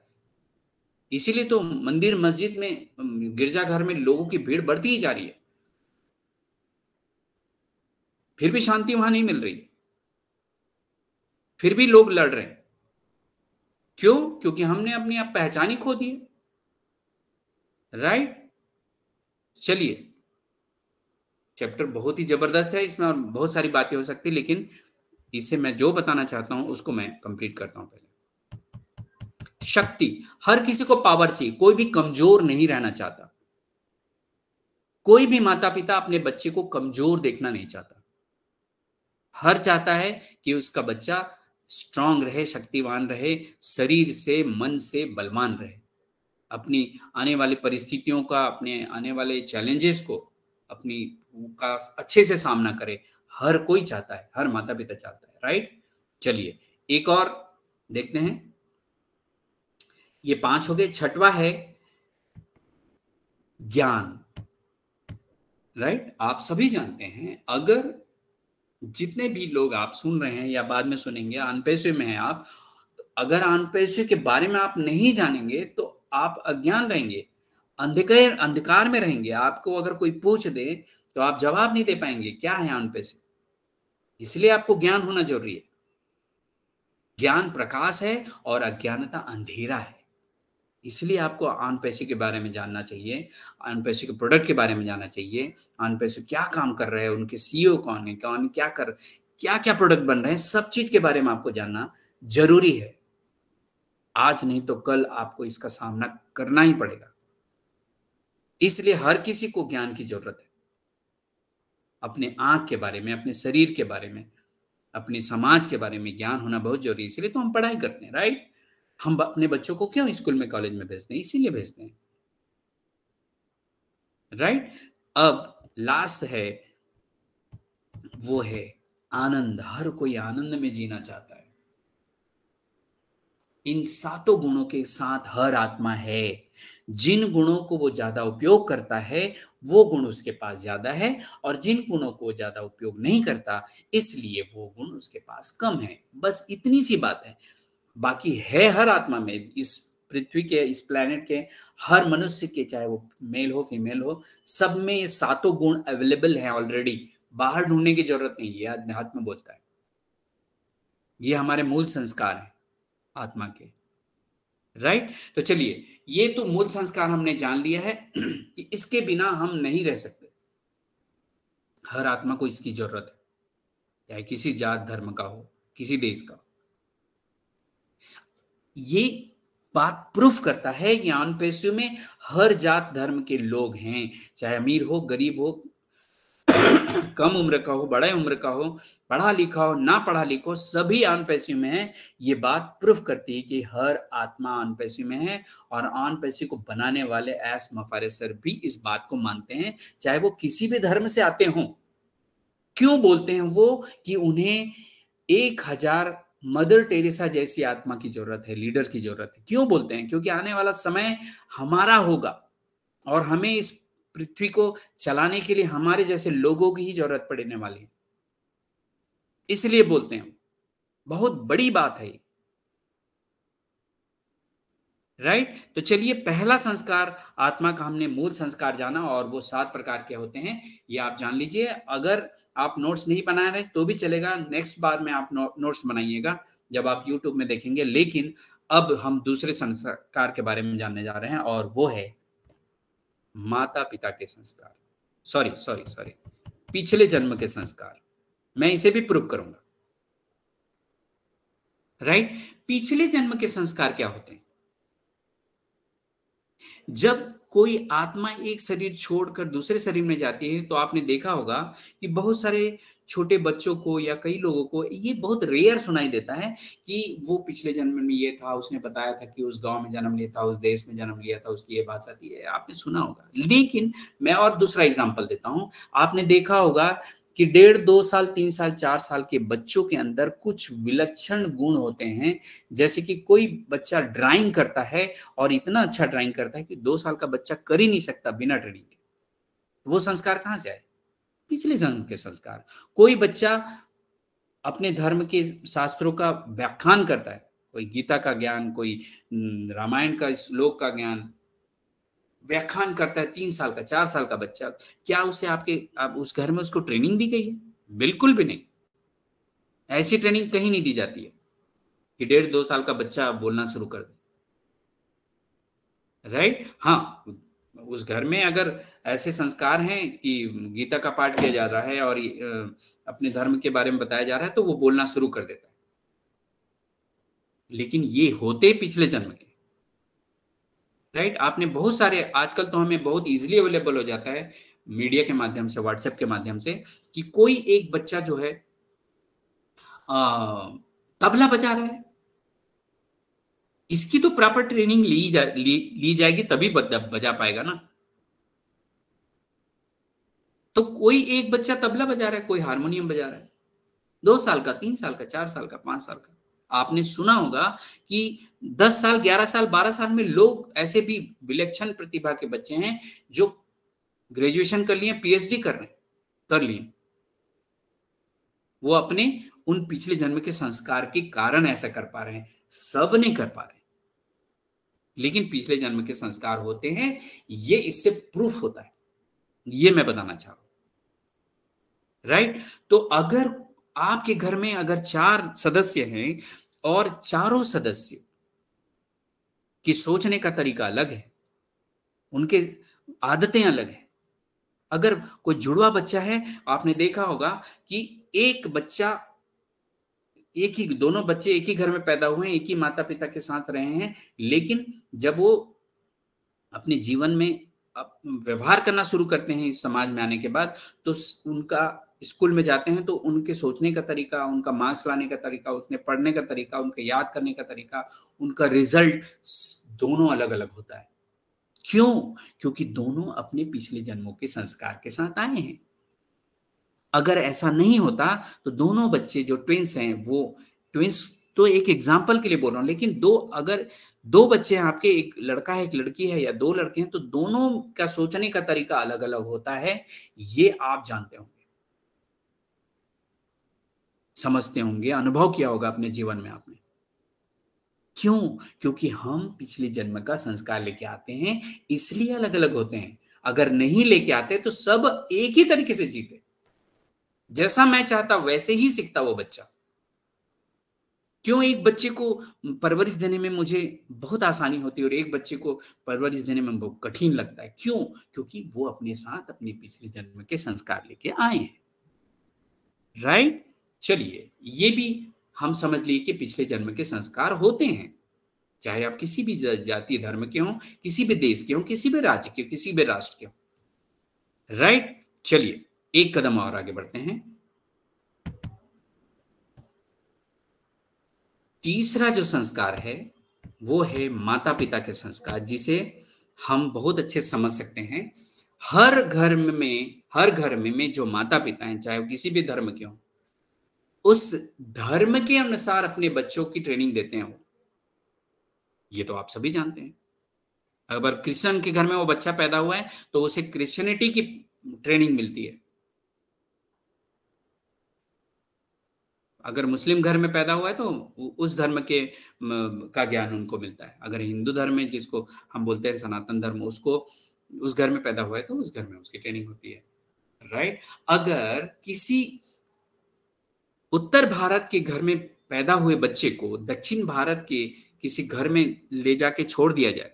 इसीलिए तो मंदिर, मस्जिद में, गिरजाघर में लोगों की भीड़ बढ़ती ही जा रही है, फिर भी शांति वहां नहीं मिल रही, फिर भी लोग लड़ रहे हैं। क्यों? क्योंकि हमने अपनी आप पहचान ही खो दी है। राइट? चलिए, चैप्टर बहुत ही जबरदस्त है, इसमें और बहुत सारी बातें हो सकती, लेकिन इसे मैं जो बताना चाहता हूं उसको मैं कंप्लीट करता हूं पहले। शक्ति, हर किसी को पावर चाहिए, कोई भी कमजोर नहीं रहना चाहता। कोई भी माता पिता अपने बच्चे को कमजोर देखना नहीं चाहता। हर चाहता है कि उसका बच्चा स्ट्रांग रहे, शक्तिवान रहे, शरीर से मन से बलवान रहे, अपनी आने वाली परिस्थितियों का, अपने आने वाले चैलेंजेस को अपनी का अच्छे से सामना करे। हर कोई चाहता है, हर माता पिता चाहता है, राइट। चलिए एक और देखते हैं। ये 5 हो गए। छठवां है ज्ञान, राइट। आप सभी जानते हैं, अगर जितने भी लोग आप सुन रहे हैं या बाद में सुनेंगे, अनपैसे में हैं आप, अगर अनपैसे के बारे में आप नहीं जानेंगे तो आप अज्ञान रहेंगे, अंधकार में रहेंगे। आपको अगर कोई पूछ दे तो आप जवाब नहीं दे पाएंगे क्या है अनपैसे। इसलिए आपको ज्ञान होना जरूरी है। ज्ञान प्रकाश है और अज्ञानता अंधेरा है। इसलिए आपको अनपैसे के बारे में जानना चाहिए, अनपैसे के प्रोडक्ट के बारे में जानना चाहिए, अनपैसे क्या काम कर रहे हैं, उनके सीईओ कौन है, कौन क्या क्या प्रोडक्ट बन रहे हैं, सब चीज के बारे में आपको जानना जरूरी है। आज नहीं तो कल आपको इसका सामना करना ही पड़ेगा। इसलिए हर किसी को ज्ञान की जरूरत है। अपने आंख के बारे में, अपने शरीर के बारे में, अपने समाज के बारे में ज्ञान होना बहुत जरूरी है। इसलिए तो हम पढ़ाई करते हैं, राइट। हम अपने बच्चों को क्यों स्कूल में, कॉलेज में भेजते हैं? इसीलिए भेजते हैं, राइट। अब लास्ट है, वो है आनंद। हर कोई आनंद में जीना चाहता है। इन 7 गुणों के साथ हर आत्मा है। जिन गुणों को वो ज्यादा उपयोग करता है वो गुण उसके पास ज्यादा है, और जिन गुणों को ज्यादा उपयोग नहीं करता इसलिए वो गुण उसके पास कम है। बस इतनी सी बात है। बाकी है हर आत्मा में, इस पृथ्वी के, इस प्लेनेट के हर मनुष्य के, चाहे वो मेल हो फीमेल हो, सब में ये 7 गुण अवेलेबल है ऑलरेडी। बाहर ढूंढने की जरूरत नहीं है। अध्यात्म बोलता है ये हमारे मूल संस्कार है आत्मा के, राइट। तो चलिए, ये तो मूल संस्कार हमने जान लिया है कि इसके बिना हम नहीं रह सकते। हर आत्मा को इसकी जरूरत है, चाहे किसी जात धर्म का हो, किसी देश का। ये बात प्रूफ करता है कि अनपेशु में हर जात धर्म के लोग हैं, चाहे अमीर हो, गरीब हो, कम उम्र का हो, बड़े उम्र का हो, पढ़ा लिखा हो, ना पढ़ा लिखा हो, सभी अनपैसे में है। ये बात प्रूफ करती है कि हर आत्मा अनपैसे में है, और अनपैसे को बनाने वाले एस मफारेसर भी इस बात को मानते हैं, चाहे वो किसी भी धर्म से आते हों। क्यों बोलते हैं वो कि उन्हें 1000 मदर टेरेसा जैसी आत्मा की जरूरत है, लीडर की जरूरत है। क्यों बोलते हैं? क्योंकि आने वाला समय हमारा होगा और हमें इस पृथ्वी को चलाने के लिए हमारे जैसे लोगों की ही जरूरत पड़ने वाली है। इसलिए बोलते हैं, बहुत बड़ी बात है, राइट। तो चलिए, पहला संस्कार आत्मा का हमने मूल संस्कार जाना, और वो 7 प्रकार के होते हैं, ये आप जान लीजिए। अगर आप नोट्स नहीं बना रहे तो भी चलेगा, नेक्स्ट बार में आप नोट्स बनाइएगा जब आप यूट्यूब में देखेंगे। लेकिन अब हम दूसरे संस्कार के बारे में जानने जा रहे हैं, और वो है माता पिता के संस्कार। सॉरी, पिछले जन्म के संस्कार। मैं इसे भी प्रूव करूंगा, राइट। पिछले जन्म के संस्कार क्या होते हैं? जब कोई आत्मा एक शरीर छोड़कर दूसरे शरीर में जाती है तो आपने देखा होगा कि बहुत सारे छोटे बच्चों को या कई लोगों को ये बहुत रेयर सुनाई देता है कि वो पिछले जन्म में ये था, उसने बताया था कि उस गांव में जन्म लिया था, उस देश में जन्म लिया था, उसकी ये भाषा थी, ये आपने सुना होगा। लेकिन मैं और दूसरा एग्जांपल देता हूं। आपने देखा होगा कि 1.5, 2 साल, 3 साल, 4 साल के बच्चों के अंदर कुछ विलक्षण गुण होते हैं। जैसे कि कोई बच्चा ड्राइंग करता है और इतना अच्छा ड्राइंग करता है कि 2 साल का बच्चा कर ही नहीं सकता बिना ट्रेनिंग के। वो संस्कार कहाँ से आए? पिछले जन्म के संस्कार। कोई बच्चा अपने धर्म के शास्त्रों का व्याख्यान करता है, कोई गीता का ज्ञान, कोई रामायण का श्लोक का ज्ञान व्याख्यान करता है, 3 साल का, 4 साल का बच्चा, क्या उसे आप उस घर में उसको ट्रेनिंग दी गई है? बिल्कुल भी नहीं। ऐसी ट्रेनिंग कहीं नहीं दी जाती है कि 1.5, 2 साल का बच्चा बोलना शुरू कर दे, राइट। हाँ, उस घर में अगर ऐसे संस्कार हैं कि गीता का पाठ किया जा रहा है और अपने धर्म के बारे में बताया जा रहा है तो वो बोलना शुरू कर देता है। लेकिन ये होते पिछले जन्म के, राइट। आपने बहुत सारे, आजकल तो हमें बहुत इजीली अवेलेबल हो जाता है मीडिया के माध्यम से, व्हाट्सएप के माध्यम से, कि कोई एक बच्चा जो है तबला बजा रहा है, इसकी तो प्रॉपर ट्रेनिंग ली जाएगी तभी बजा पाएगा ना। तो कोई एक बच्चा तबला बजा रहा है, कोई हारमोनियम बजा रहा है, 2 साल का, 3 साल का, 4 साल का, 5 साल का। आपने सुना होगा कि 10 साल, 11 साल, 12 साल में लोग ऐसे भी विलक्षण प्रतिभा के बच्चे हैं जो ग्रेजुएशन कर लिए, पीएचडी कर लिए। वो अपने उन पिछले जन्म के संस्कार के कारण ऐसा कर पा रहे हैं, सब नहीं कर पा रहे, लेकिन पिछले जन्म के संस्कार होते हैं, ये इससे प्रूफ होता है, ये मैं बताना चाह रहा हूं। राइट। तो अगर आपके घर में अगर 4 सदस्य हैं और चारों सदस्य की सोचने का तरीका अलग है, उनके आदतें अलग है। अगर कोई जुड़वा बच्चा है, आपने देखा होगा कि एक बच्चा, दोनों बच्चे एक ही घर में पैदा हुए हैं, एक ही माता पिता के साथ रहे हैं, लेकिन जब वो अपने जीवन में व्यवहार करना शुरू करते हैं समाज में आने के बाद, तो उनका स्कूल में जाते हैं तो उनके सोचने का तरीका, उनका मार्क्स लाने का तरीका, उसने पढ़ने का तरीका, उनके याद करने का तरीका, उनका रिजल्ट दोनों अलग अलग होता है। क्यों? क्योंकि दोनों अपने पिछले जन्मों के संस्कार के साथ आए हैं। अगर ऐसा नहीं होता तो दोनों बच्चे जो ट्विंस हैं, वो ट्विंस तो एक एग्जाम्पल के लिए बोल रहा हूं, लेकिन अगर 2 बच्चे हैं आपके, एक लड़का है एक लड़की है, या 2 लड़के हैं, तो दोनों का सोचने का तरीका अलग अलग होता है। ये आप जानते होंगे, समझते होंगे, अनुभव किया होगा अपने जीवन में आपने। क्यों? क्योंकि हम पिछले जन्म का संस्कार लेके आते हैं, इसलिए अलग अलग होते हैं। अगर नहीं लेके आते तो सब एक ही तरीके से जीते, जैसा मैं चाहता वैसे ही सीखता वो बच्चा। क्यों एक बच्चे को परवरिश देने में मुझे बहुत आसानी होती है और एक बच्चे को परवरिश देने में बहुत कठिन लगता है? क्यों? क्योंकि वो अपने साथ अपने पिछले जन्म के संस्कार लेके आए हैं। राइट। चलिए, ये भी हम समझ लिए कि पिछले जन्म के संस्कार होते हैं, चाहे आप किसी भी जाति धर्म के हों, किसी भी देश के हों, किसी भी राज्य के, किसी भी राष्ट्र के हों। राइट। चलिए, एक कदम और आगे बढ़ते हैं। तीसरा जो संस्कार है वो है माता पिता के संस्कार, जिसे हम बहुत अच्छे समझ सकते हैं। हर घर में जो माता पिता हैं, चाहे वो किसी भी धर्म के हों, उस धर्म के अनुसार अपने बच्चों की ट्रेनिंग देते हैं वो। ये तो आप सभी जानते हैं। अगर क्रिश्चियन के घर में वो बच्चा पैदा हुआ है तो उसे क्रिश्चियनिटी की ट्रेनिंग मिलती है। अगर मुस्लिम घर में पैदा हुआ है तो उस धर्म के का ज्ञान उनको मिलता है। अगर हिंदू धर्म में, जिसको हम बोलते हैं सनातन धर्म, उसको उस घर में पैदा हुआ है तो उस घर में उसकी ट्रेनिंग होती है। राइट। अगर किसी उत्तर भारत के घर में पैदा हुए बच्चे को दक्षिण भारत के किसी घर में ले जाके छोड़ दिया जाए,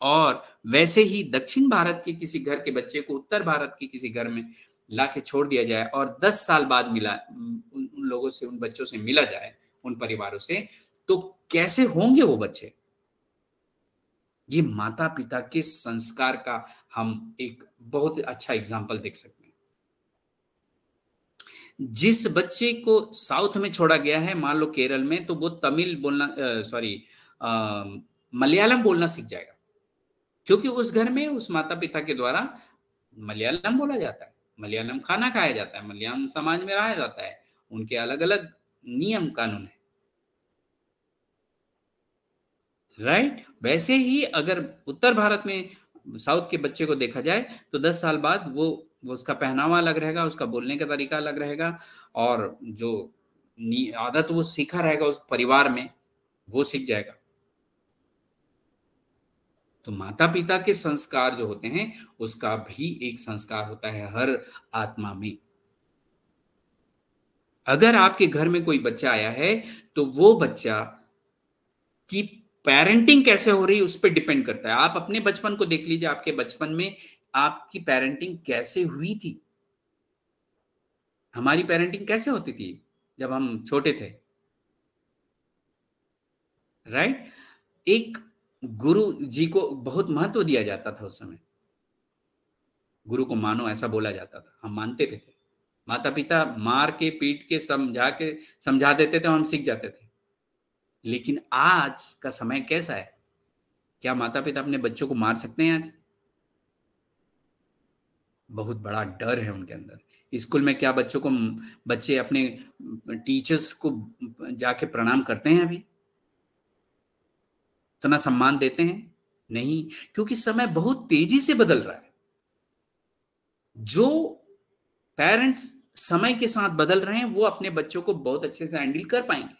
और वैसे ही दक्षिण भारत के किसी घर के बच्चे को उत्तर भारत के किसी घर में लाके छोड़ दिया जाए और 10 साल बाद उन लोगों से, उन बच्चों से मिला जाए, उन परिवारों से, तो कैसे होंगे वो बच्चे? ये माता पिता के संस्कार का हम एक बहुत अच्छा एग्जाम्पल देख सकते हैं। जिस बच्चे को साउथ में छोड़ा गया है, मान लो केरल में, तो वो तमिल बोलना, मलयालम बोलना सीख जाएगा, क्योंकि उस घर में उस माता पिता के द्वारा मलयालम बोला जाता है, मलयालम खाना खाया जाता है, मलयालम समाज में रहा जाता है, उनके अलग अलग नियम कानून है। राइट। वैसे ही अगर उत्तर भारत में साउथ के बच्चे को देखा जाए तो 10 साल बाद वो उसका पहनावा अलग रहेगा, उसका बोलने का तरीका अलग रहेगा, और जो आदत वो सीखा रहेगा उस परिवार में वो सीख जाएगा। तो माता पिता के संस्कार जो होते हैं उसका भी एक संस्कार होता है हर आत्मा में। अगर आपके घर में कोई बच्चा आया है तो वो बच्चा की पेरेंटिंग कैसे हो रही है उस पर डिपेंड करता है। आप अपने बचपन को देख लीजिए, आपके बचपन में आपकी पेरेंटिंग कैसे हुई थी? हमारी पेरेंटिंग कैसे होती थी जब हम छोटे थे? राइट। एक गुरु जी को बहुत महत्व दिया जाता था उस समय। गुरु को मानो ऐसा बोला जाता था, हम मानते भी थे। माता पिता मार के पीट के समझा देते थे और हम सीख जाते थे। लेकिन आज का समय कैसा है? क्या माता पिता अपने बच्चों को मार सकते हैं आज? बहुत बड़ा डर है उनके अंदर। स्कूल में क्या बच्चे अपने टीचर्स को जाके प्रणाम करते हैं? अभी इतना सम्मान देते हैं? नहीं, क्योंकि समय बहुत तेजी से बदल रहा है। जो पेरेंट्स समय के साथ बदल रहे हैं वो अपने बच्चों को बहुत अच्छे से हैंडल कर पाएंगे,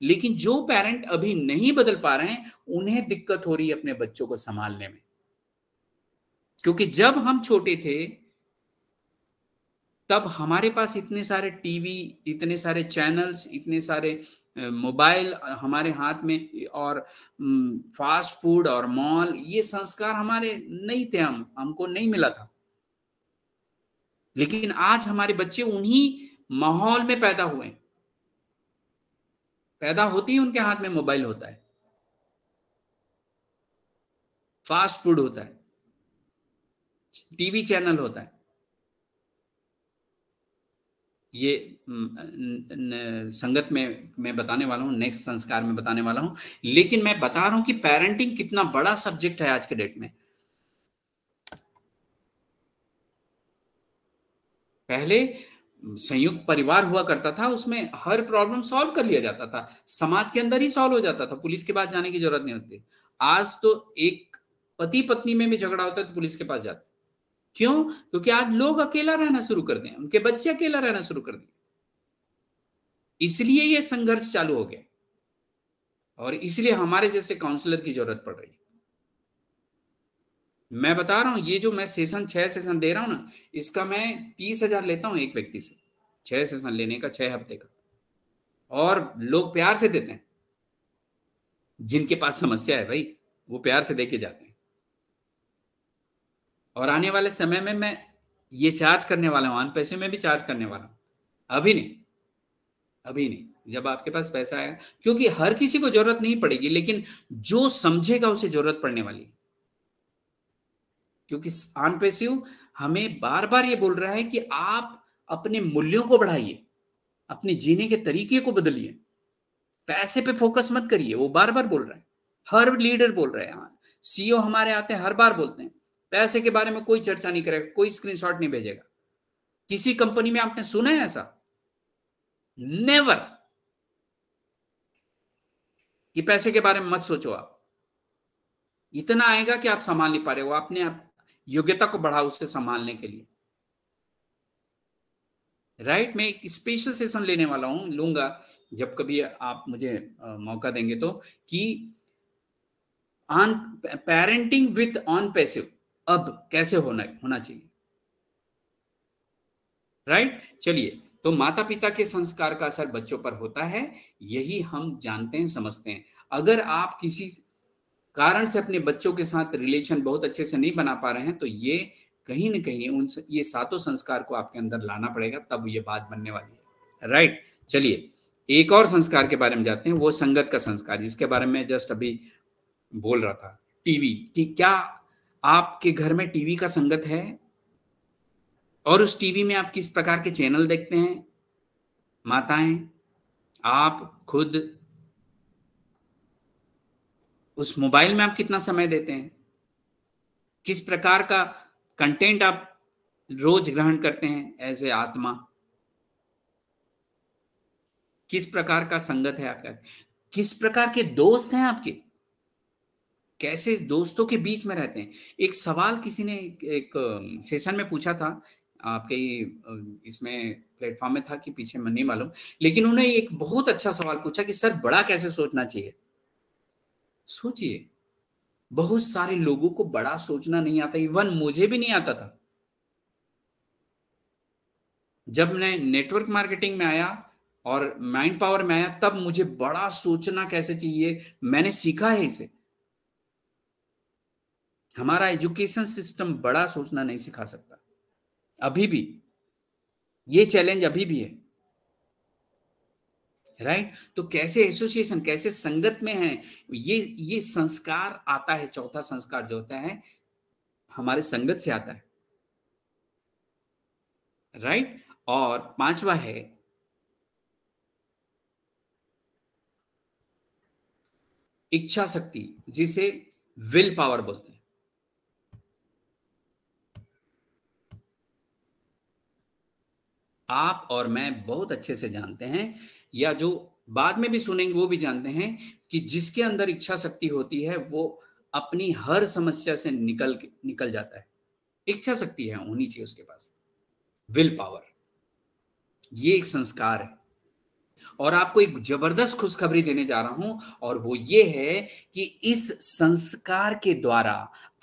लेकिन जो पेरेंट अभी नहीं बदल पा रहे हैं उन्हें दिक्कत हो रही है अपने बच्चों को संभालने में। क्योंकि जब हम छोटे थे तब हमारे पास इतने सारे टीवी, इतने सारे चैनल्स, इतने सारे मोबाइल हमारे हाथ में, और फास्ट फूड और मॉल, ये संस्कार हमारे नहीं थे, हमको नहीं मिला था। लेकिन आज हमारे बच्चे उन्हीं माहौल में पैदा हुए हैं। पैदा होते ही उनके हाथ में मोबाइल होता है, फास्ट फूड होता है, टीवी चैनल होता है। ये संगत में मैं बताने वाला हूं, नेक्स्ट संस्कार में बताने वाला हूं। लेकिन मैं बता रहा हूं कि पेरेंटिंग कितना बड़ा सब्जेक्ट है आज के डेट में। पहले संयुक्त परिवार हुआ करता था, उसमें हर प्रॉब्लम सॉल्व कर लिया जाता था, समाज के अंदर ही सॉल्व हो जाता था, पुलिस के पास जाने की जरूरत नहीं होती। आज तो एक पति पत्नी में भी झगड़ा होता है तो पुलिस के पास जाते। क्यों? क्योंकि आज लोग अकेला रहना शुरू कर दिए, उनके बच्चे अकेला रहना शुरू कर दिए, इसलिए ये संघर्ष चालू हो गया। और इसलिए हमारे जैसे काउंसलर की जरूरत पड़ रही है। मैं बता रहा हूं, ये जो मैं 6 सेशन दे रहा हूं ना, इसका मैं 30,000 लेता हूं एक व्यक्ति से, 6 सेशन लेने का, 6 हफ्ते का। और लोग प्यार से देते हैं, जिनके पास समस्या है भाई वो प्यार से देके जाते हैं। और आने वाले समय में मैं ये चार्ज करने वाला हूं, पैसे में भी चार्ज करने वाला हूं। अभी नहीं, जब आपके पास पैसा आएगा, क्योंकि हर किसी को जरूरत नहीं पड़ेगी, लेकिन जो समझेगा उसे जरूरत पड़ने वाली है। क्योंकि ऑन पैसिव हमें बार बार ये बोल रहा है कि आप अपने मूल्यों को बढ़ाइए, अपने जीने के तरीके को बदलिए, पैसे पे फोकस मत करिए। वो बार बार बोल रहे हैं, हर लीडर बोल रहे हैं, सीईओ हमारे आते हैं हर बार बोलते हैं पैसे के बारे में कोई चर्चा नहीं करेगा, कोई स्क्रीनशॉट नहीं भेजेगा। किसी कंपनी में आपने सुना है ऐसा? नेवर, कि पैसे के बारे में मत सोचो। आप इतना आएगा कि आप संभाल नहीं पा रहे हो, अपने आप योग्यता को बढ़ाओ उसे संभालने के लिए। राइट, मैं एक स्पेशल सेशन लेने वाला हूं, लूंगा जब कभी आप मुझे मौका देंगे तो, कि on parenting with on passive अब कैसे होना चाहिए। राइट, चलिए, तो माता पिता के संस्कार का असर बच्चों पर होता है, यही हम जानते हैं, समझते हैं। अगर आप किसी कारण से अपने बच्चों के साथ रिलेशन बहुत अच्छे से नहीं बना पा रहे हैं, तो ये कहीं ना कहीं ये 7 संस्कार को आपके अंदर लाना पड़ेगा, तब ये बात बनने वाली है। राइट, चलिए एक और संस्कार के बारे में जाते हैं, वो संगत का संस्कार, जिसके बारे में जस्ट अभी बोल रहा था। टीवी, क्या आपके घर में टीवी का संगत है? और उस टीवी में आप किस प्रकार के चैनल देखते हैं? माताएं, आप खुद उस मोबाइल में आप कितना समय देते हैं? किस प्रकार का कंटेंट आप रोज ग्रहण करते हैं एज ए आत्मा? किस प्रकार का संगत है आपका? किस प्रकार के दोस्त हैं आपके? कैसे दोस्तों के बीच में रहते हैं? एक सवाल किसी ने एक सेशन में पूछा था, आपके इसमें प्लेटफॉर्म में था कि पीछे मैं नहीं मालूम, लेकिन उन्होंने एक बहुत अच्छा सवाल पूछा कि सर बड़ा कैसे सोचना चाहिए। सोचिए, बहुत सारे लोगों को बड़ा सोचना नहीं आता, इवन मुझे भी नहीं आता था। जब मैं नेटवर्क मार्केटिंग में आया और माइंड पावर में आया, तब मुझे बड़ा सोचना कैसे चाहिए मैंने सीखा है इसे। हमारा एजुकेशन सिस्टम बड़ा सोचना नहीं सिखा सकता, अभी भी ये चैलेंज अभी भी है। राइट। तो कैसे एसोसिएशन, कैसे संगत में है, ये संस्कार आता है। चौथा संस्कार जो होता है हमारे संगत से आता है, राइट। और पांचवा है इच्छा शक्ति, जिसे विल पावर बोलते हैं। आप और मैं बहुत अच्छे से जानते हैं, या जो बाद में भी सुनेंगे वो भी जानते हैं, कि जिसके अंदर इच्छा शक्ति होती है वो अपनी हर समस्या से निकल जाता है। इच्छा शक्ति है होनी चाहिए उसके पास, विल पावर। ये एक संस्कार है। और आपको एक जबरदस्त खुशखबरी देने जा रहा हूं, और वो ये है कि इस संस्कार के द्वारा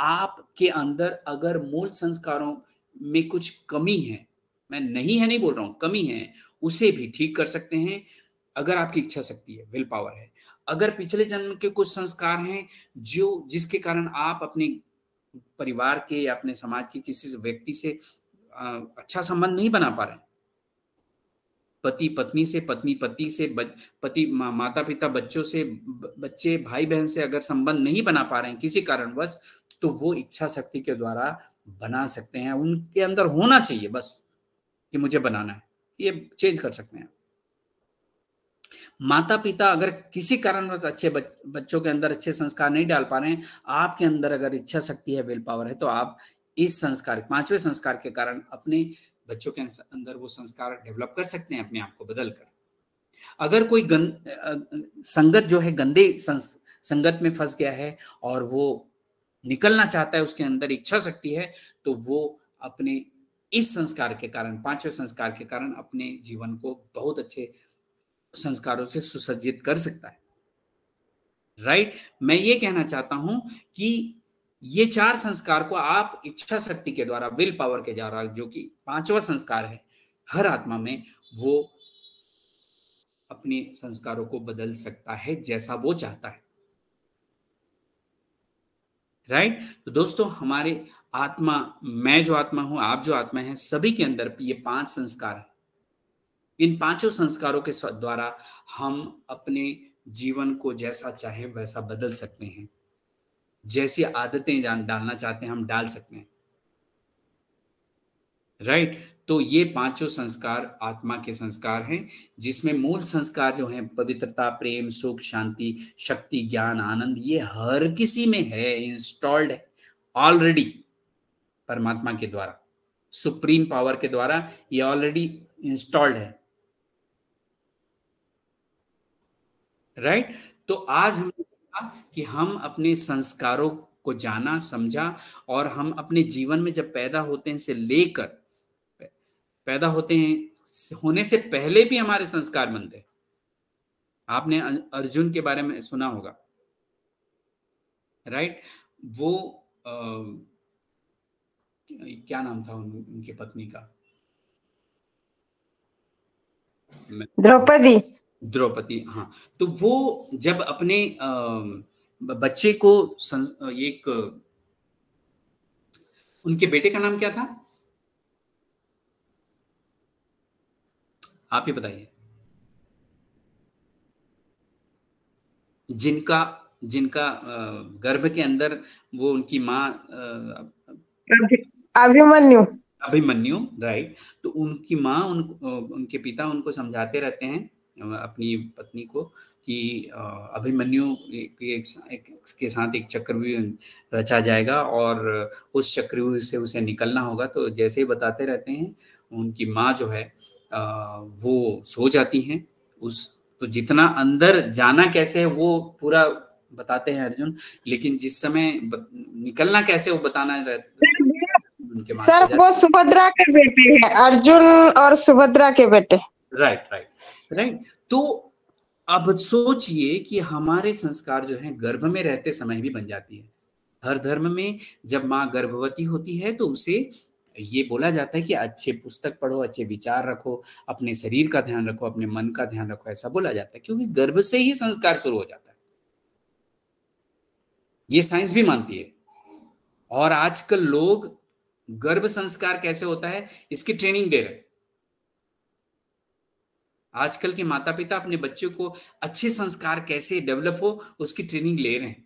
आपके अंदर अगर मूल संस्कारों में कुछ कमी है, मैं नहीं है नहीं बोल रहा हूं, कमी है, उसे भी ठीक कर सकते हैं अगर आपकी इच्छा शक्ति है, विल पावर है। अगर पिछले जन्म के कुछ संस्कार हैं जिसके कारण आप अपने परिवार के या अपने समाज के किसी व्यक्ति से अच्छा संबंध नहीं बना पा रहे हैं, पति पत्नी से, पत्नी पति से, पति माता पिता बच्चों से, बच्चे भाई बहन से अगर संबंध नहीं बना पा रहे हैं किसी कारणवश, तो वो इच्छा शक्ति के द्वारा बना सकते हैं। उनके अंदर होना चाहिए बस कि मुझे बनाना है, ये चेंज कर सकते हैं। माता पिता अगर किसी कारणवश अच्छे बच्चों के अंदर अच्छे संस्कार नहीं डाल पा रहे हैं, आपके अंदर अगर इच्छा शक्ति है, विल पावर है, तो आप इस संस्कार, पांचवें संस्कार के कारण अपने बच्चों के अंदर वो संस्कार डेवलप कर सकते हैं अपने आप को बदल कर। अगर कोई संगत जो है गंदे संगत में फंस गया है और वो निकलना चाहता है, उसके अंदर इच्छा शक्ति है, तो वो अपने इस संस्कार के कारण, पांचवें संस्कार के कारण अपने जीवन को बहुत अच्छे संस्कारों से सुसज्जित कर सकता है, राइट। मैं ये कहना चाहता हूं कि ये चार संस्कार को आप इच्छा शक्ति के द्वारा, विल पावर के द्वारा, जो कि पांचवा संस्कार है हर आत्मा में, वो अपने संस्कारों को बदल सकता है जैसा वो चाहता है, राइट। तो दोस्तों, हमारे आत्मा, मैं जो आत्मा हूं, आप जो आत्मा है, सभी के अंदर ये 5 संस्कार है। इन 5 संस्कारों के द्वारा हम अपने जीवन को जैसा चाहे वैसा बदल सकते हैं, जैसी आदतें डालना चाहते हैं हम डाल सकते हैं, राइट। तो ये 5 संस्कार आत्मा के संस्कार हैं, जिसमें मूल संस्कार जो हैं पवित्रता, प्रेम, सुख, शांति, शक्ति, ज्ञान, आनंद, ये हर किसी में है, इंस्टॉल्ड है ऑलरेडी परमात्मा के द्वारा, सुप्रीम पावर के द्वारा ये ऑलरेडी इंस्टॉल्ड है, राइट। तो आज हम कि हम अपने संस्कारों को जाना, समझा, और हम अपने जीवन में जब पैदा होते हैं से लेकर, पैदा होते हैं होने से पहले भी हमारे संस्कार बनते हैं। आपने अर्जुन के बारे में सुना होगा, राइट। वो क्या नाम था उनकी पत्नी का? द्रौपदी, हाँ। तो वो जब अपने बच्चे को एक, उनके बेटे का नाम क्या था, आप ही बताइए, जिनका गर्भ के अंदर वो उनकी माँ अभिमन्यु, राइट। तो उनकी माँ उनके पिता उनको समझाते रहते हैं, अपनी पत्नी को, कि अभिमन्यु के साथ एक चक्रव्यूह रचा जाएगा और उस चक्रव्यूह से उसे निकलना होगा। तो जैसे ही बताते रहते हैं, उनकी माँ जो है वो सो जाती हैं। तो जितना अंदर जाना कैसे है वो पूरा बताते हैं अर्जुन, लेकिन जिस समय निकलना कैसे वो बताना उनके माँ सर, वो सुभद्रा के बेटे हैं, अर्जुन और सुभद्रा के बेटे, राइट। तो अब सोचिए कि हमारे संस्कार जो है गर्भ में रहते समय भी बन जाती है। हर धर्म में जब माँ गर्भवती होती है तो उसे ये बोला जाता है कि अच्छे पुस्तक पढ़ो, अच्छे विचार रखो, अपने शरीर का ध्यान रखो, अपने मन का ध्यान रखो, ऐसा बोला जाता है, क्योंकि गर्भ से ही संस्कार शुरू हो जाता है। ये साइंस भी मानती है। और आजकल लोग गर्भ संस्कार कैसे होता है इसकी ट्रेनिंग दे रहे हैं। आजकल के माता पिता अपने बच्चों को अच्छे संस्कार कैसे डेवलप हो उसकी ट्रेनिंग ले रहे हैं,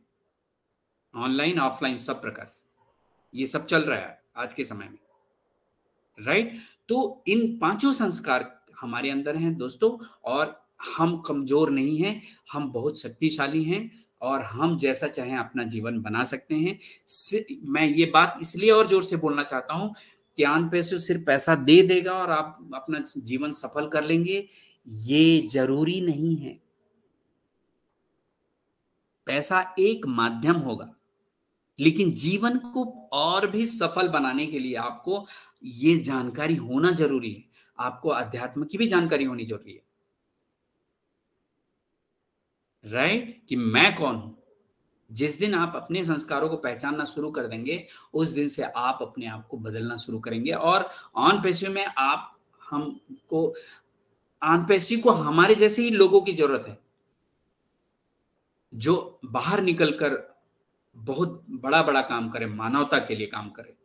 ऑनलाइन ऑफलाइन सब प्रकार से ये सब चल रहा है आज के समय में, राइट। तो इन 5 संस्कार हमारे अंदर हैं दोस्तों, और हम कमजोर नहीं हैं, हम बहुत शक्तिशाली हैं और हम जैसा चाहें अपना जीवन बना सकते हैं। मैं ये बात इसलिए और जोर से बोलना चाहता हूं कि आन पैसे सिर्फ पैसा दे देगा और आप अपना जीवन सफल कर लेंगे, ये जरूरी नहीं है। पैसा एक माध्यम होगा, लेकिन जीवन को और भी सफल बनाने के लिए आपको ये जानकारी होना जरूरी है, आपको अध्यात्म की भी जानकारी होनी जरूरी है, राइट, कि मैं कौन हूं। जिस दिन आप अपने संस्कारों को पहचानना शुरू कर देंगे, उस दिन से आप अपने आप को बदलना शुरू करेंगे। और ऑन पैसे में ऑन पैसे को हमारे जैसे ही लोगों की जरूरत है, जो बाहर निकलकर बहुत बड़ा बड़ा काम करे, मानवता के लिए काम करे।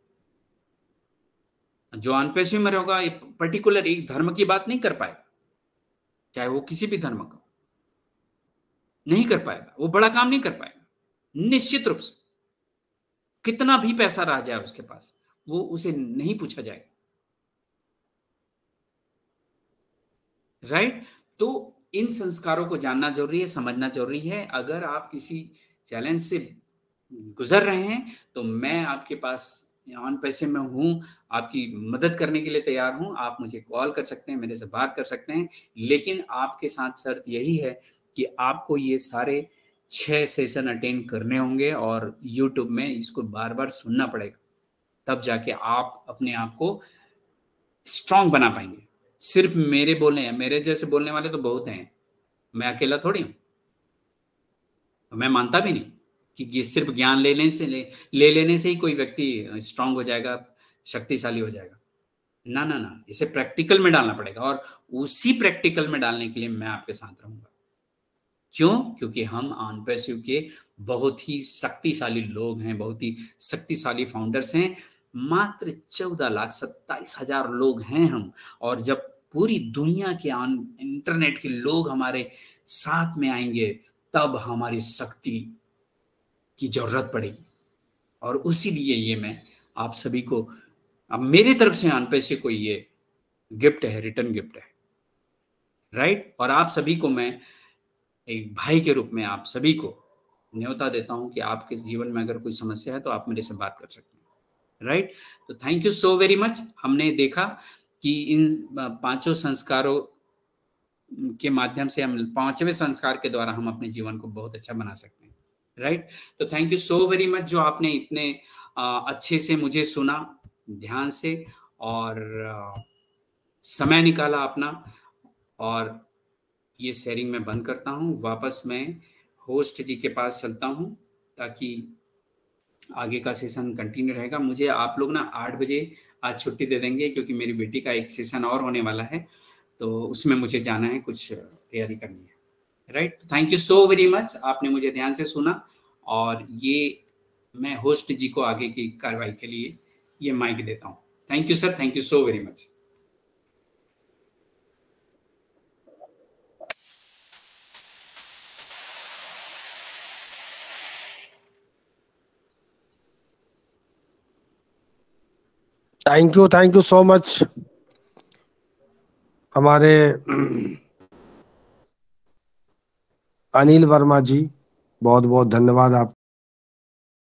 जो अनपेशे में रहेगा, पर्टिकुलर एक धर्म की बात नहीं कर पाएगा, चाहे वो किसी भी धर्म का नहीं कर पाएगा, वो बड़ा काम नहीं कर पाएगा निश्चित रूप से। कितना भी पैसा रह जाए उसके पास, वो उसे नहीं पूछा जाएगा, राइट। तो इन संस्कारों को जानना जरूरी है, समझना जरूरी है। अगर आप किसी चैलेंज से गुजर रहे हैं तो मैं आपके पास ऑन पैसे में हूं, आपकी मदद करने के लिए तैयार हूं। आप मुझे कॉल कर सकते हैं, मेरे से बात कर सकते हैं, लेकिन आपके साथ शर्त यही है कि आपको ये सारे 6 सेशन अटेंड करने होंगे और यूट्यूब में इसको बार बार सुनना पड़ेगा, तब जाके आप अपने आप को स्ट्रांग बना पाएंगे। सिर्फ मेरे जैसे बोलने वाले तो बहुत हैं, मैं अकेला थोड़ी हूं। मैं मानता भी नहीं कि ये सिर्फ ज्ञान ले लेने से ही कोई व्यक्ति स्ट्रांग हो जाएगा, शक्तिशाली हो जाएगा। ना ना ना, इसे प्रैक्टिकल में डालना पड़ेगा, और उसी प्रैक्टिकल में डालने के लिए मैं आपके साथ रहूंगा। क्यों? क्योंकि हम ऑनपैसिव के बहुत ही शक्तिशाली लोग हैं, बहुत ही शक्तिशाली फाउंडर्स हैं। मात्र 14,27,000 लोग हैं हम, और जब पूरी दुनिया के इंटरनेट के लोग हमारे साथ में आएंगे तब हमारी शक्ति की जरूरत पड़ेगी। और उसी लिए ये मैं आप सभी को, अब मेरे तरफ से ऑनपैसे को ये गिफ्ट है, रिटर्न गिफ्ट है, राइट। और आप सभी को मैं एक भाई के रूप में आप सभी को न्योता देता हूं कि आपके जीवन में अगर कोई समस्या है तो आप मेरे से बात कर सकते हैं, राइट। तो thank you so very much. हमने देखा कि इन 5 संस्कारों के माध्यम से हम 5वें संस्कार के द्वारा हम अपने जीवन को बहुत अच्छा बना सकते हैं, राइट। तो thank you so very much जो आपने इतने अच्छे से मुझे सुना, ध्यान से, और समय निकाला अपना। और ये शेयरिंग मैं बंद करता हूँ, वापस मैं होस्ट जी के पास चलता हूँ ताकि आगे का सेशन कंटिन्यू रहेगा। मुझे आप लोग ना 8 बजे आज छुट्टी दे देंगे, क्योंकि मेरी बेटी का एक सेशन और होने वाला है, तो उसमें मुझे जाना है, कुछ तैयारी करनी है, right. Thank you so very much, आपने मुझे ध्यान से सुना। और ये मैं होस्ट जी को आगे की कार्रवाई के लिए ये माइक देता हूँ। Thank you sir, thank you so very much. Thank you so much हमारे अनिल वर्मा जी, बहुत बहुत धन्यवाद आप